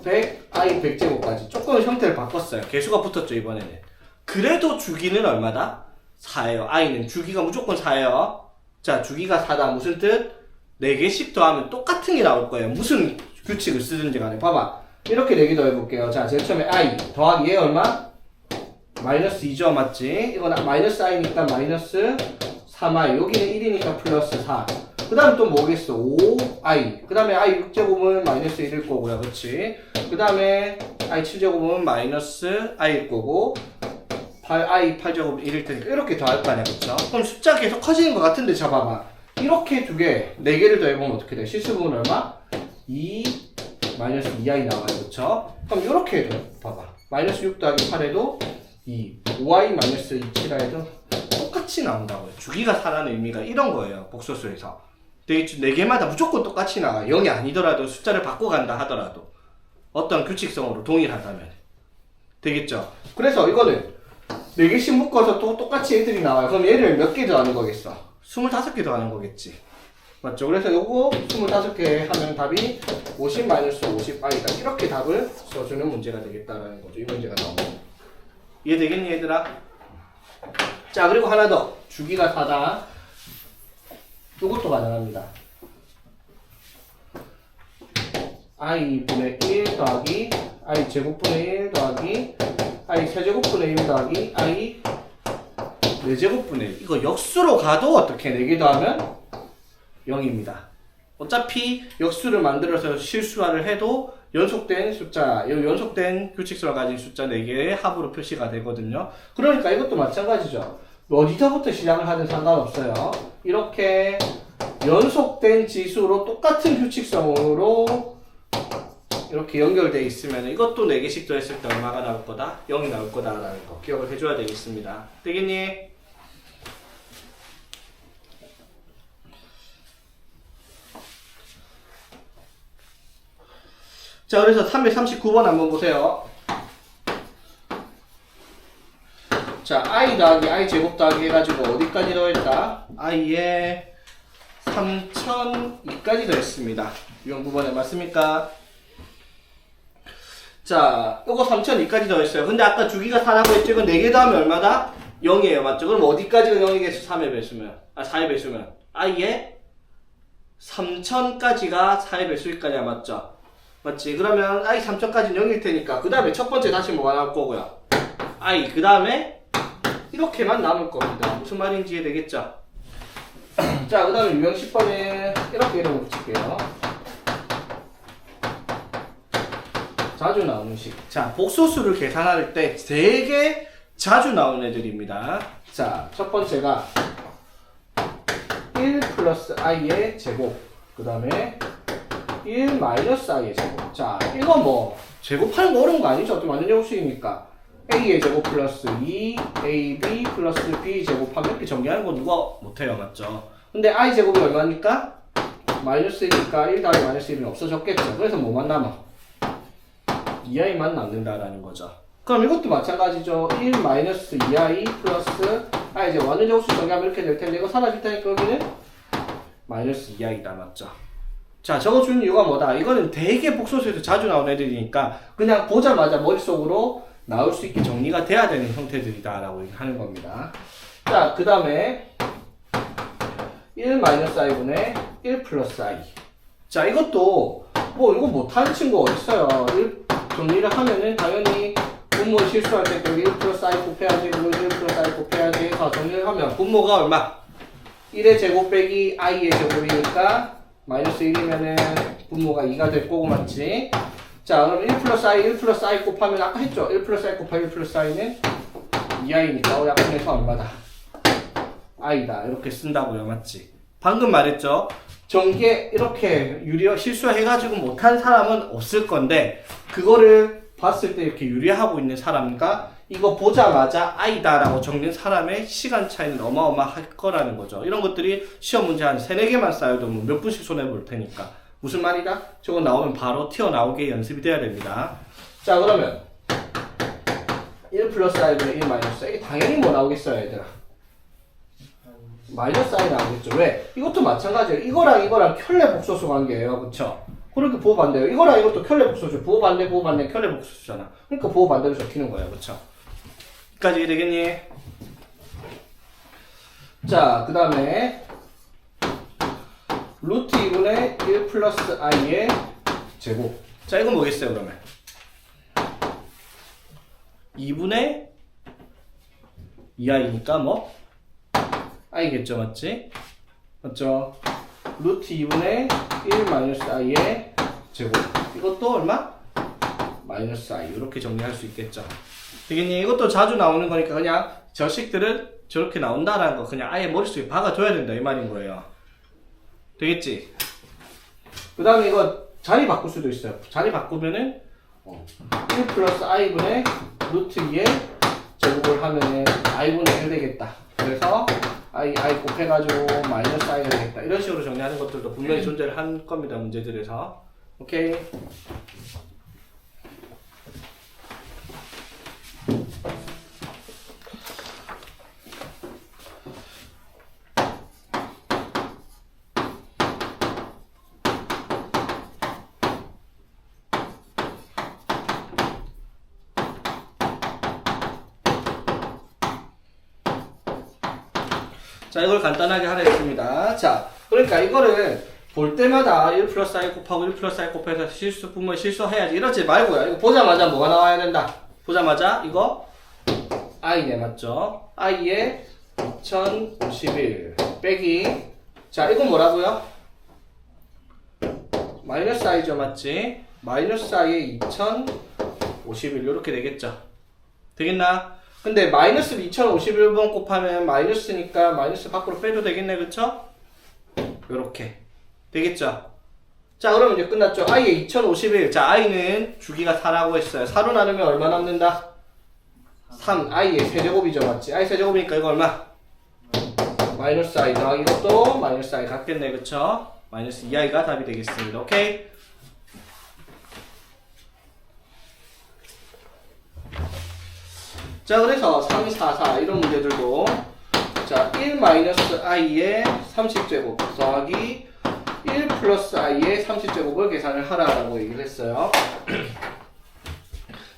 100i 100제곱까지 조금 형태를 바꿨어요. 개수가 붙었죠, 이번에는. 그래도 주기는 얼마다? 4예요. i는 주기가 무조건 4예요. 자, 주기가 4다. 무슨 뜻? 4개씩 더하면 똑같은 게 나올 거예요. 무슨 규칙을 쓰든지 간에. 봐봐. 이렇게 4개 더해볼게요. 자, 제일 처음에 i 더하기 얘 얼마? 마이너스 2죠, 맞지? 이건 마이너스 i니까 마이너스 3i. 여기는 1이니까 플러스 4. 그 다음 또 뭐겠어? 5i. 그 다음에 i 6제곱은 마이너스 1일 거고요. 그치? 그 다음에 i 7제곱은 마이너스 i일 거고, 8i 8제곱은 1일 테니까 이렇게 더할 거 아니야, 그쵸? 그럼 숫자 계속 커지는 것 같은데, 자, 봐봐. 이렇게 두 개, 4개를 더해보면 어떻게 돼? 실수분은 얼마? 2 마이너스 2i 나와요, 그쵸? 그럼 이렇게 해도 봐봐. 마이너스 6 더하기 8에도 2, 5i 마이너스 2, 7i도 똑같이 나온다고요. 주기가 4라는 의미가 이런 거예요, 복소수에서. 되겠죠? 4개마다 무조건 똑같이 나와요. 0이 아니더라도 숫자를 바꿔간다 하더라도 어떤 규칙성으로 동일하다면. 되겠죠? 그래서 이거는 4개씩 묶어서 또 똑같이 애들이 나와요. 그럼 얘를 몇 개 더하는 거겠어? 25개 더하는 거겠지. 맞죠? 그래서 요거 25개 하면 답이 50-50i다. 이렇게 답을 써주는 문제가 되겠다라는 거죠. 이 문제가 나오면. 이해되겠니, 얘들아? 자, 그리고 하나 더. 주기가 4다. 요것도 가능합니다. i분의 1 더하기 i 제곱분의 1 더하기 i 세제곱분의 1 더하기 i 4제곱분의 1. 이거 역수로 가도 어떻게 4개 더하면 0입니다. 어차피 역수를 만들어서 실수화를 해도 연속된 숫자, 연속된 규칙수를 가진 숫자 4개의 합으로 표시가 되거든요. 그러니까 이것도 마찬가지죠. 어디서부터 시작을 하든 상관없어요. 이렇게 연속된 지수로 똑같은 규칙성으로 이렇게 연결되어 있으면 이것도 4개씩 더했을 때 얼마가 나올 거다? 0이 나올 거다라는 거 기억을 해줘야 되겠습니다. 되겠니? 자, 그래서 339번 한번 보세요. 자, i 더하기 i 제곱 더하기 해가지고 어디까지 더했다? i에 3002까지 더했습니다. 유형부번에 맞습니까? 자, 요거 3002까지 더했어요. 근데 아까 주기가 4라고 했죠? 이거 4개 더하면 얼마다? 0이에요. 맞죠? 그럼 어디까지가 0이겠어? 3의 배수면. 4의 배수면. i에 3000까지가 4의 배수일까지야. 맞죠? 맞지? 그러면 i 3천까지는 0일 테니까 그 다음에 첫 번째 다시 뭐가 나올 거고요? i 그 다음에 이렇게만 남을 겁니다. 무슨 말인지 이해되겠죠? 자, 그 다음에 유형 10번에 이렇게 이름을 붙일게요. 자주 나오는 식. 자, 복소수를 계산할 때 되게 자주 나오는 애들입니다. 자, 첫 번째가 1 플러스 i의 제곱. 그 다음에 1 마이너스 i의 제곱. 자, 이거 뭐 제곱하는 거 어려운 거 아니죠? 또 완전 제곱식이니까 a의 제곱 플러스 2 ab 플러스 b 제곱하면 이렇게 정리하는 거 누가 못해요, 맞죠? 근데 i 제곱이 얼마니까? 마이너스 1이니까 1 더하기 마이너스 1은 없어졌겠죠. 그래서 뭐만 남아? 2i만 남는다라는 거죠. 그럼 이것도 마찬가지죠. 1 마이너스 2i 플러스 이제 완전 제곱식 정리하면 이렇게 될 텐데 이거 사라질 테니까 여기는 마이너스 2i다, 맞죠? 자, 적어주는 이유가 뭐다? 이거는 되게 복소수에서 자주 나오는 애들이니까 그냥 보자마자 머릿속으로 나올 수 있게 정리가 돼야 되는 형태들이다 라고 하는 겁니다. 자, 그 다음에 1 마이너스 i분의 1 플러스 i. 자, 이것도 뭐 이거 못하는 친구 어딨어요. 정리를 하면은 당연히 분모 실수할 때 여기 1 플러스 i 곱해야지, 그리고 1 플러스 i 곱해야지 해서 정리를 하면 분모가 얼마? 1의 제곱 빼기 i의 제곱이니까 마이너스 1이면은 분모가 2가 될 거고, 맞지? 자, 그럼 1 플러스 i 곱하면 아까 했죠? 1 플러스 i 곱하기 1 플러스 i는 2i니까 약분해서 얼마다? i다. 이렇게 쓴다고요, 맞지? 방금 말했죠? 전개 이렇게 실수해가지고 못한 사람은 없을 건데 그거를 봤을 때 이렇게 유리하고 있는 사람과 이거 보자마자 i다 라고 적는 사람의 시간 차이는 어마어마할 거라는 거죠. 이런 것들이 시험 문제 한 3, 4개만 쌓여도 뭐 몇 분씩 손해볼 테니까. 무슨 말이다? 저거 나오면 바로 튀어나오게 연습이 돼야 됩니다. 자, 그러면 1 플러스 i분의 1 마이너스 이게 당연히 뭐 나오겠어요, 얘들아? 마이너스 i 나오겠죠. 왜? 이것도 마찬가지예요. 이거랑 켤레 복소수 관계예요. 그쵸? 그렇게 부호 반대예요. 이거랑 이것도 켤레 복소수. 부호 반대, 켤레 복소수잖아. 그러니까 부호 반대로 적히는 거예요. 그쵸? 여기까지 되겠니? 자, 그 다음에 루트 2분의 1 플러스 i의 제곱. 자, 이건 뭐겠어요, 그러면? 2분의 2i니까 뭐? i겠죠, 맞지? 맞죠? 루트 2분의 1 마이너스 i의 제곱. 이것도 얼마? 마이너스 i. 이렇게 정리할 수 있겠죠. 되겠니? 이것도 자주 나오는 거니까 그냥 저식들은 저렇게 나온다라는 거 그냥 아예 머릿속에 박아줘야 된다, 이 말인 거예요. 되겠지? 그 다음에 이거 자리 바꿀 수도 있어요. 자리 바꾸면은 1 플러스 i분의 루트 2의 제곱을 하면은 i분의 1 되겠다. 그래서 i 곱해가지고 마이너스 i가 되겠다. 이런 식으로 정리하는 것들도 분명히 존재를 한 겁니다, 문제들에서. 오케이. 자, 이걸 간단하게 하려 했습니다. 자, 그러니까 이거를 볼 때마다 1 플러스 i 곱하고 1 플러스 i 곱해서 분모 실수해야지 이러지 말고요. 이거 보자마자 뭐가 나와야 된다? 보자마자 이거 i네, 맞죠? i의 2051 빼기, 자, 이건 뭐라고요? 마이너스 i죠, 맞지? 마이너스 i의 2051 이렇게 되겠죠? 되겠나? 근데 마이너스를 2051번 곱하면 마이너스니까 마이너스 밖으로 빼도 되겠네, 그쵸? 요렇게 되겠죠? 자, 그러면 이제 끝났죠? i의 2051. 자, i는 주기가 4라고 했어요. 4로 나누면 얼마 남는다? 3. i의 세제곱이죠, 맞지? i 세제곱이니까 이거 얼마? 마이너스 i 더하기 이것도 마이너스 i 같겠네, 그쵸? 마이너스 2i가 답이 되겠습니다. 오케이? 자, 그래서 3, 4, 4 이런 문제들도 자, 1 마이너스 i의 30제곱 더하기 1 플러스 i의 30제곱을 계산을 하라라고 얘기를 했어요.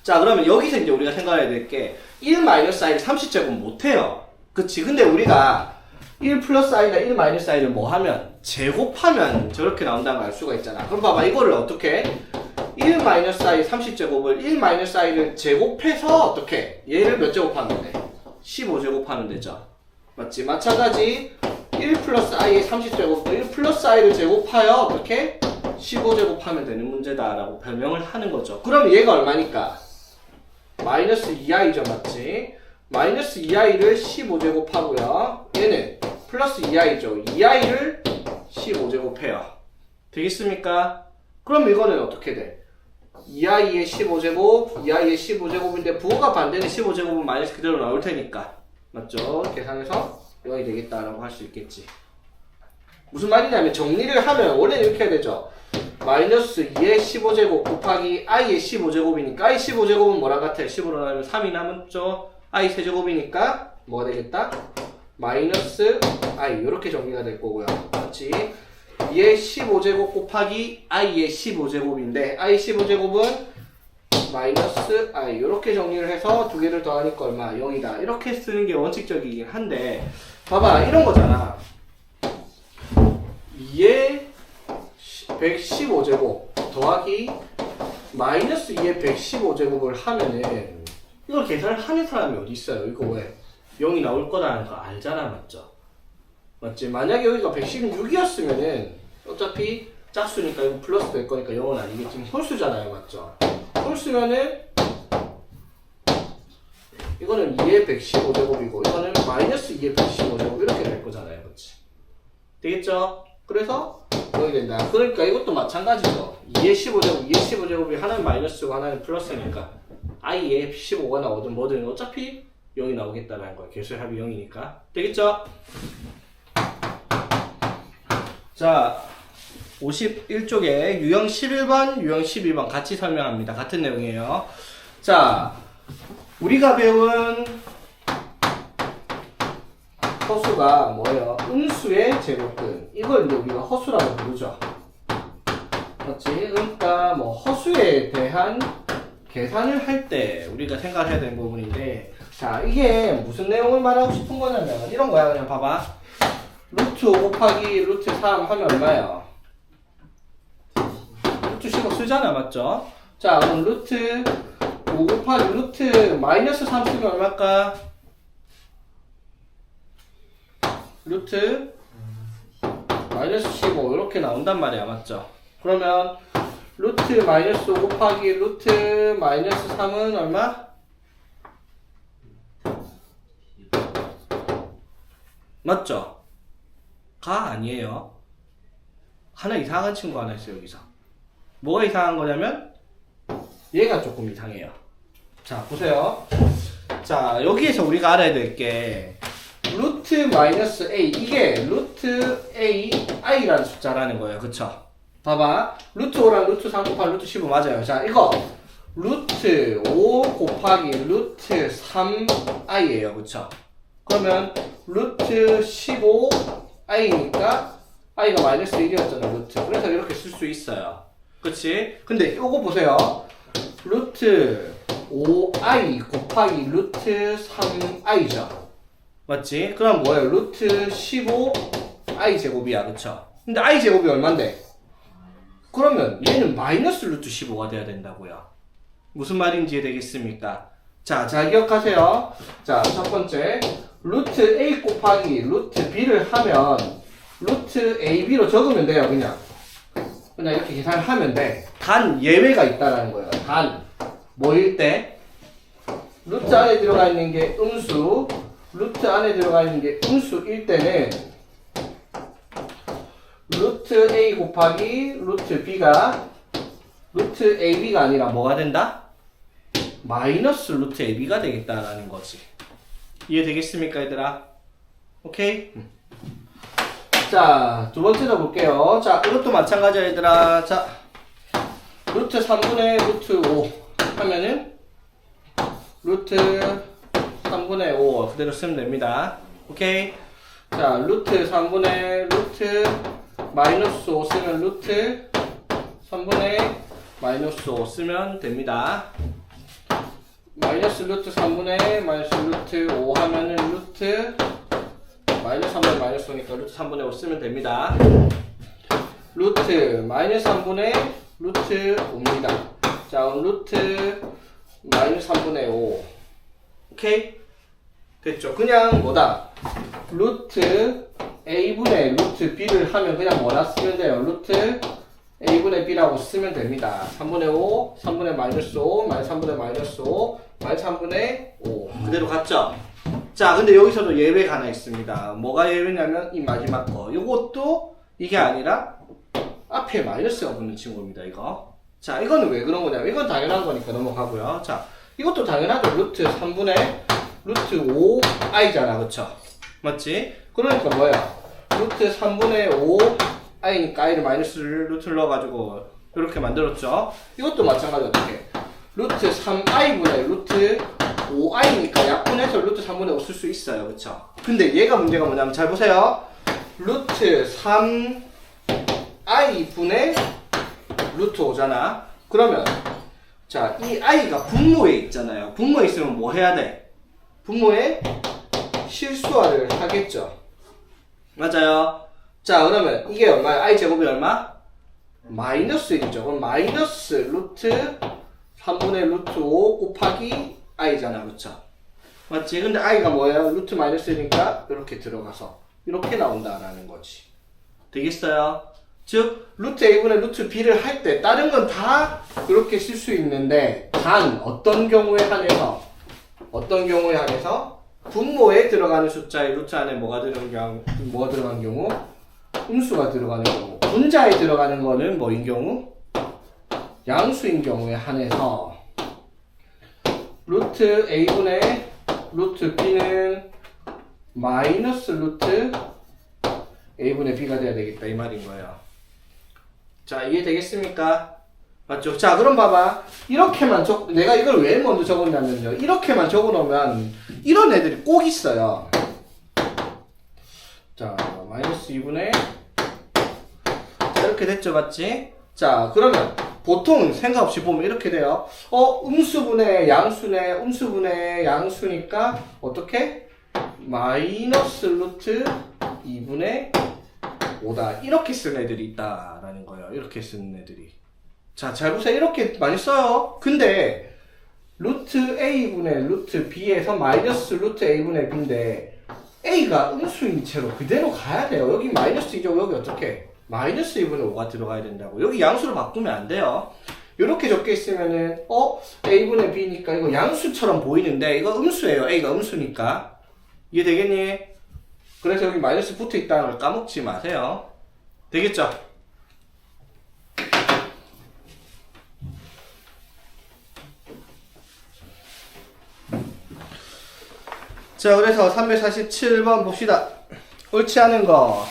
자, 그러면 여기서 이제 우리가 생각해야 될 게 1 마이너스 i를 30제곱 못해요. 그치? 근데 우리가 1 플러스 i나 1 마이너스 i를 뭐 하면? 제곱하면 저렇게 나온다는 걸 알 수가 있잖아. 그럼 봐봐, 이거를 어떻게? 1 마이너스 i 30제곱을 1 마이너스 i를 제곱해서 어떻게? 얘를 몇 제곱하면 돼? 15제곱하면 되죠. 맞지? 마찬가지 1 플러스 i의 30제곱도 1 플러스 i를 제곱하여 어떻게? 15제곱하면 되는 문제다라고 변명을 하는 거죠. 그럼 얘가 얼마니까? 마이너스 2i죠. 맞지? 마이너스 2i를 15제곱하고요. 얘는 플러스 2i죠. 2i를 15제곱해요. 되겠습니까? 그럼 이거는 어떻게 돼? 2i의 15제곱, 2i의 15제곱인데 부호가 반대는 15제곱은 마이너스 그대로 나올 테니까. 맞죠? 계산해서 0이 되겠다라고 할 수 있겠지. 무슨 말이냐면 정리를 하면 원래는 이렇게 해야 되죠. 마이너스 2의 15제곱 곱하기 i의 15제곱이니까 i 15제곱은 뭐랑 같아요? 10으로 나누면 3이 남았죠? i 세제곱이니까 뭐가 되겠다? 마이너스 i 이렇게 정리가 될 거고요. 맞지? 2의 15제곱 곱하기 i의 15제곱인데 i 15제곱은 마이너스 i 이렇게 정리를 해서 두 개를 더하니까 얼마? 0이다. 이렇게 쓰는 게 원칙적이긴 한데 봐봐 이런 거잖아. 2의 115제곱 더하기 마이너스 2의 115제곱을 하면은 이걸 계산을 하는 사람이 어디 있어요? 이거 왜? 0이 나올 거라는 거 알잖아. 맞죠? 맞지? 만약에 여기가 116이었으면은 어차피 짝수니까 이거 플러스 될 거니까 0은 아니겠지만 홀수잖아요. 맞죠? 홀수면은 이거는 2의 115제곱이고 이거는 마이너스 2의 115제곱 이렇게 될 거잖아요. 맞지? 되겠죠? 그래서 0이 된다. 그러니까 이것도 마찬가지죠. 2의 15제곱, 2의 15제곱이 하나는 마이너스고 하나는 플러스니까 i의 15가 나오든 뭐든 어차피 0이 나오겠다는 거야. 개수의 합이 0이니까. 되겠죠? 자, 51쪽에 유형 11번, 유형 12번 같이 설명합니다. 같은 내용이에요. 자, 우리가 배운 허수가 뭐예요? 음수의 제곱근. 이걸 이제 우리가 허수라고 부르죠. 맞지? 그러니까 뭐 허수에 대한 계산을 할 때 우리가 생각해야 되는 부분인데, 자, 이게 무슨 내용을 말하고 싶은 거냐면 이런 거야. 그냥 봐봐. 루트 5 곱하기 루트 3 하면 얼마야? 루트 15 쓰잖아. 맞죠? 자, 그럼 루트 5 곱하기 루트 마이너스 3 쓰면 얼마일까? 루트 마이너스 15 이렇게 나온단 말이야. 맞죠? 그러면 루트 마이너스 5 곱하기 루트 마이너스 3은 얼마? 맞죠? 가 아니에요. 하나 이상한 친구 하나 있어요. 여기서 뭐가 이상한 거냐면 얘가 조금 이상해요. 자, 보세요. 자, 여기에서 우리가 알아야 될 게 루트 마이너스 a 이게 루트 a i라는 숫자라는 거예요. 그쵸? 봐봐. 루트 5랑 루트 3 곱하기 루트 15 맞아요. 자, 이거 루트 5 곱하기 루트 3i예요. 그쵸? 그러면 루트 15 i니까 i가 마이너스 1이었잖아. 루트. 그래서 이렇게 쓸 수 있어요. 그치? 근데 요거 보세요. 루트 5i 곱하기 루트 3i죠. 맞지? 그럼 뭐예요? 루트 15i 제곱이야. 그쵸? 근데 i 제곱이 얼만데? 그러면 얘는 마이너스 루트 15가 돼야 된다고요. 무슨 말인지 되겠습니까? 자, 잘 기억하세요. 자, 첫 번째 루트 a 곱하기 루트 b를 하면 루트 ab로 적으면 돼요. 그냥 이렇게 계산을 하면 돼. 단 예외가 있다라는 거예요. 단 뭐일 때? 루트 안에 들어가 있는 게 음수, 루트 안에 들어가 있는 게 음수일 때는 루트 a 곱하기 루트 b가 루트 ab가 아니라 뭐가 된다? 마이너스 루트 ab가 되겠다라는 거지. 이해되겠습니까, 얘들아? 오케이? 자, 두 번째로 볼게요. 자, 이것도 마찬가지야, 얘들아. 자, 루트 3분의 루트 5 하면은 루트 3분의 5 그대로 쓰면 됩니다. 오케이? 자, 루트 3분의 루트 마이너스 5 쓰면 루트 3분의 마이너스 5 쓰면 됩니다. 마이너스 루트 3분의 마이너스 루트 5 하면은 루트 마이너스 3분의 마이너스 5니까 루트 3분의 5 쓰면 됩니다. 루트 마이너스 3분의 루트 5입니다. 자, 그럼 루트 마이너스 3분의 5. 오케이? 됐죠? 그냥 뭐다? 루트 a분의 루트 b를 하면 그냥 뭐라 쓰면 돼요? 루트 a분의 b라고 쓰면 됩니다. 3분의 5, 3분의 마이너스 5, 마이너스 3분의 마이너스 5, 마이너스 3분의 5. 그대로 갔죠? 자, 근데 여기서도 예외가 하나 있습니다. 뭐가 예외냐면 이 마지막 거. 요것도 이게 아니라 앞에 마이너스가 붙는 친구입니다, 이거. 자, 이거는 왜 그런 거냐면 이건 당연한 거니까 넘어가고요. 자, 이것도 당연하죠. 루트 3분의 루트 5i잖아, 그쵸? 맞지? 그러니까 뭐야? 루트 3분의 5i니까 i를 마이너스를 루트를 넣어가지고 이렇게 만들었죠? 이것도 마찬가지 어떻게? 루트 3i분의 루트 5i니까 약분해서 루트 3분의 5 쓸 수 있어요, 그쵸? 근데 얘가 문제가 뭐냐면 잘 보세요. 루트 3i분의 루트 5잖아. 그러면 자, 이 i가 분모에 있잖아요. 분모에 있으면 뭐 해야 돼? 분모에 실수화를 하겠죠. 맞아요. 자, 그러면 이게 얼마야? i 제곱이 얼마? 마이너스 1이죠. 그럼 마이너스 루트 3분의 루트 5 곱하기 i잖아. 그쵸? 맞지? 근데 i가 뭐예요? 루트 마이너스 1이니까 이렇게 들어가서 이렇게 나온다라는 거지. 되겠어요? 즉 루트 a분의 루트 b를 할 때 다른 건 다 그렇게 쓸 수 있는데 단 어떤 경우에 한해서 분모에 들어가는 숫자의 루트 안에 뭐가 들어간 경우? 음수가 들어가는 경우. 분자에 들어가는 거는 뭐인 경우? 양수인 경우에 한해서 루트 a분의 루트 b는 마이너스 루트 a분의 b가 돼야 되겠다 이 말인 거예요. 자, 이해되겠습니까? 맞죠? 자, 그럼 봐봐. 이렇게만 내가 이걸 왜 먼저 적었냐면요. 이렇게만 적어놓으면 이런 애들이 꼭 있어요. 자, 마이너스 2분의 이렇게 됐죠, 맞지? 자, 그러면 보통 생각 없이 보면 이렇게 돼요. 음수분의 양수네, 음수분의 양수니까 어떻게? 마이너스 루트 2분의 5다. 이렇게 쓰는 애들이 있다라는 거예요. 이렇게 쓰는 애들이. 자, 잘 보세요. 이렇게 많이 써요. 근데 루트 a분의 루트 b에서 마이너스 루트 a분의 b인데 a가 음수인 채로 그대로 가야 돼요. 여기 마이너스 2죠. 여기 어떻게? 마이너스 2분의 5가 들어가야 된다고. 여기 양수로 바꾸면 안 돼요. 이렇게 적혀 있으면은 a분의 b니까 이거 양수처럼 보이는데 이거 음수예요. a가 음수니까. 이해되겠니? 그래서 여기 마이너스 붙어 있다는 걸 까먹지 마세요. 되겠죠? 자, 그래서 347번 봅시다. 옳지 않은 거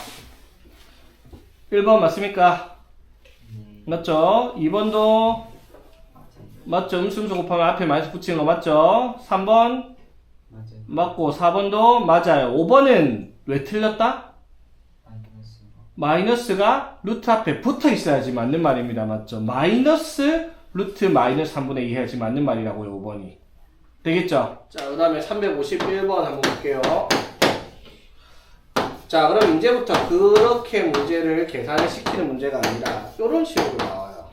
1번 맞습니까? 맞죠? 2번도 맞죠? 음수 곱하면 앞에 마이너스 붙이는 거 맞죠? 3번 맞아요. 맞고 4번도 맞아요. 5번은 왜 틀렸다? 마이너스가 루트 앞에 붙어 있어야지 맞는 말입니다. 맞죠? 마이너스 루트 마이너스 3분의 2 해야지 맞는 말이라고요. 5번이. 되겠죠? 자, 그 다음에 351번 한번 볼게요. 자, 그럼 이제부터 그렇게 문제를 계산을 시키는 문제가 아니라 이런 식으로 나와요.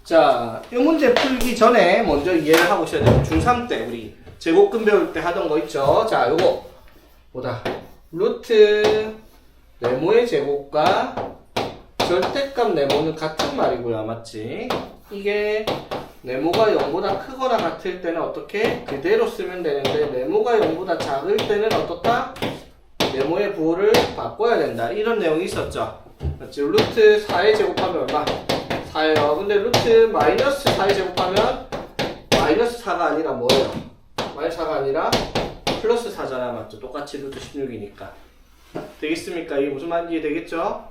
자, 이 문제 풀기 전에 먼저 이해를 하고 있어야 돼요. 중3 때 우리 제곱근 배울 때 하던 거 있죠? 자, 요거 뭐다? 루트 네모의 제곱과 절대값 네모는 같은 말이고요. 맞지? 이게 네모가 0보다 크거나 같을 때는 어떻게? 그대로 쓰면 되는데 네모가 0보다 작을 때는 어떻다? 네모의 부호를 바꿔야 된다. 이런 내용이 있었죠? 맞지? 루트 4의 제곱하면 얼마? 4예요. 근데 루트 마이너스 4의 제곱하면 마이너스 4가 아니라 뭐예요? 마이너스 4가 아니라 플러스 4잖아. 맞죠? 똑같이 루트 16이니까. 되겠습니까? 이게 무슨 말인지 되겠죠?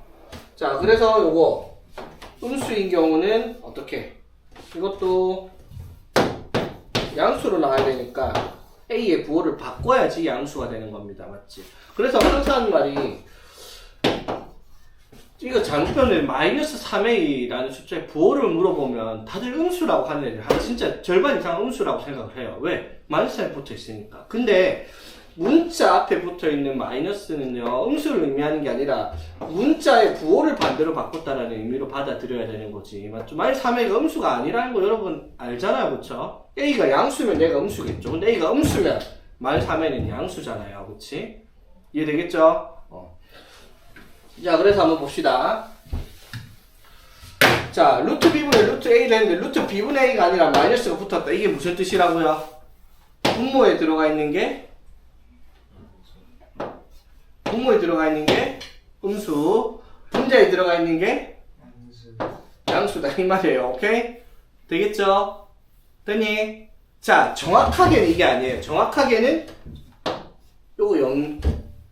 자, 그래서 요거 음수인 경우는 어떻게? 이것도 양수로 나와야 되니까 A의 부호를 바꿔야지 양수가 되는 겁니다. 맞지? 그래서 항상 말이 이거 장편에 마이너스 3a라는 숫자의 부호를 물어보면 다들 음수라고 하는 애들 한 진짜 절반 이상 음수라고 생각을 해요. 왜? 마이너스 3이 붙어 있으니까. 근데 문자 앞에 붙어 있는 마이너스는요, 음수를 의미하는 게 아니라 문자의 부호를 반대로 바꿨다는 의미로 받아들여야 되는 거지. 맞죠? 마이너스 3a가 음수가 아니라는 거 여러분 알잖아요. 그쵸? a가 양수면 얘가 음수겠죠. 근데 a가 음수면 마이너스 3a는 양수잖아요. 그치? 이해되겠죠? 자, 그래서 한번 봅시다. 자, 루트 b분의 루트 a를 했는데 루트 b분의 a가 아니라 마이너스가 붙었다. 이게 무슨 뜻이라고요? 분모에 들어가 있는 게 음수, 분자에 들어가 있는 게 양수. 양수다 이 말이에요. 오케이? 되겠죠? 됐니? 자, 정확하게는 이게 아니에요. 정확하게는 요거 0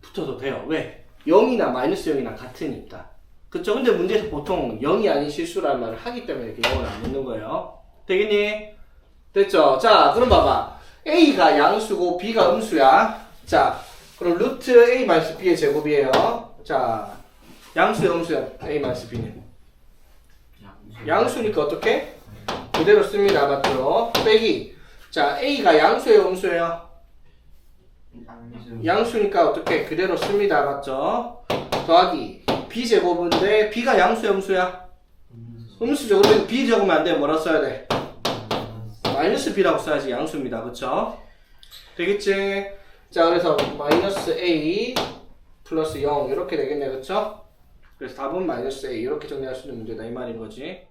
붙어도 돼요. 왜? 0이나 마이너스 0이나 같으니까. 그쵸? 근데 문제에서 보통 0이 아닌 실수라는 말을 하기 때문에 이렇게 0을 안 넣는 거예요. 되겠니? 됐죠? 자, 그럼 봐봐. a가 양수고 b가 음수야. 자, 그럼 루트 a 마이너스 b의 제곱이에요. 자, 양수야 음수야 a 마이너스 b는? 양수니까 어떻게? 그대로 씁니다. 맞죠? 빼기. 자, a가 양수예요 음수예요? 양수. 양수니까 어떻게? 그대로 씁니다. 맞죠? 더하기 b제곱인데 b가 양수야 음수야? 음수죠. 그러면 b 적으면 안 돼. 뭐라 써야 돼? 마이너스 b라고 써야지. 양수입니다. 그쵸? 되겠지? 자, 그래서 마이너스 a 플러스 0 이렇게 되겠네. 그쵸? 그래서 답은 마이너스 a 이렇게 정리할 수 있는 문제다 이 말인 거지.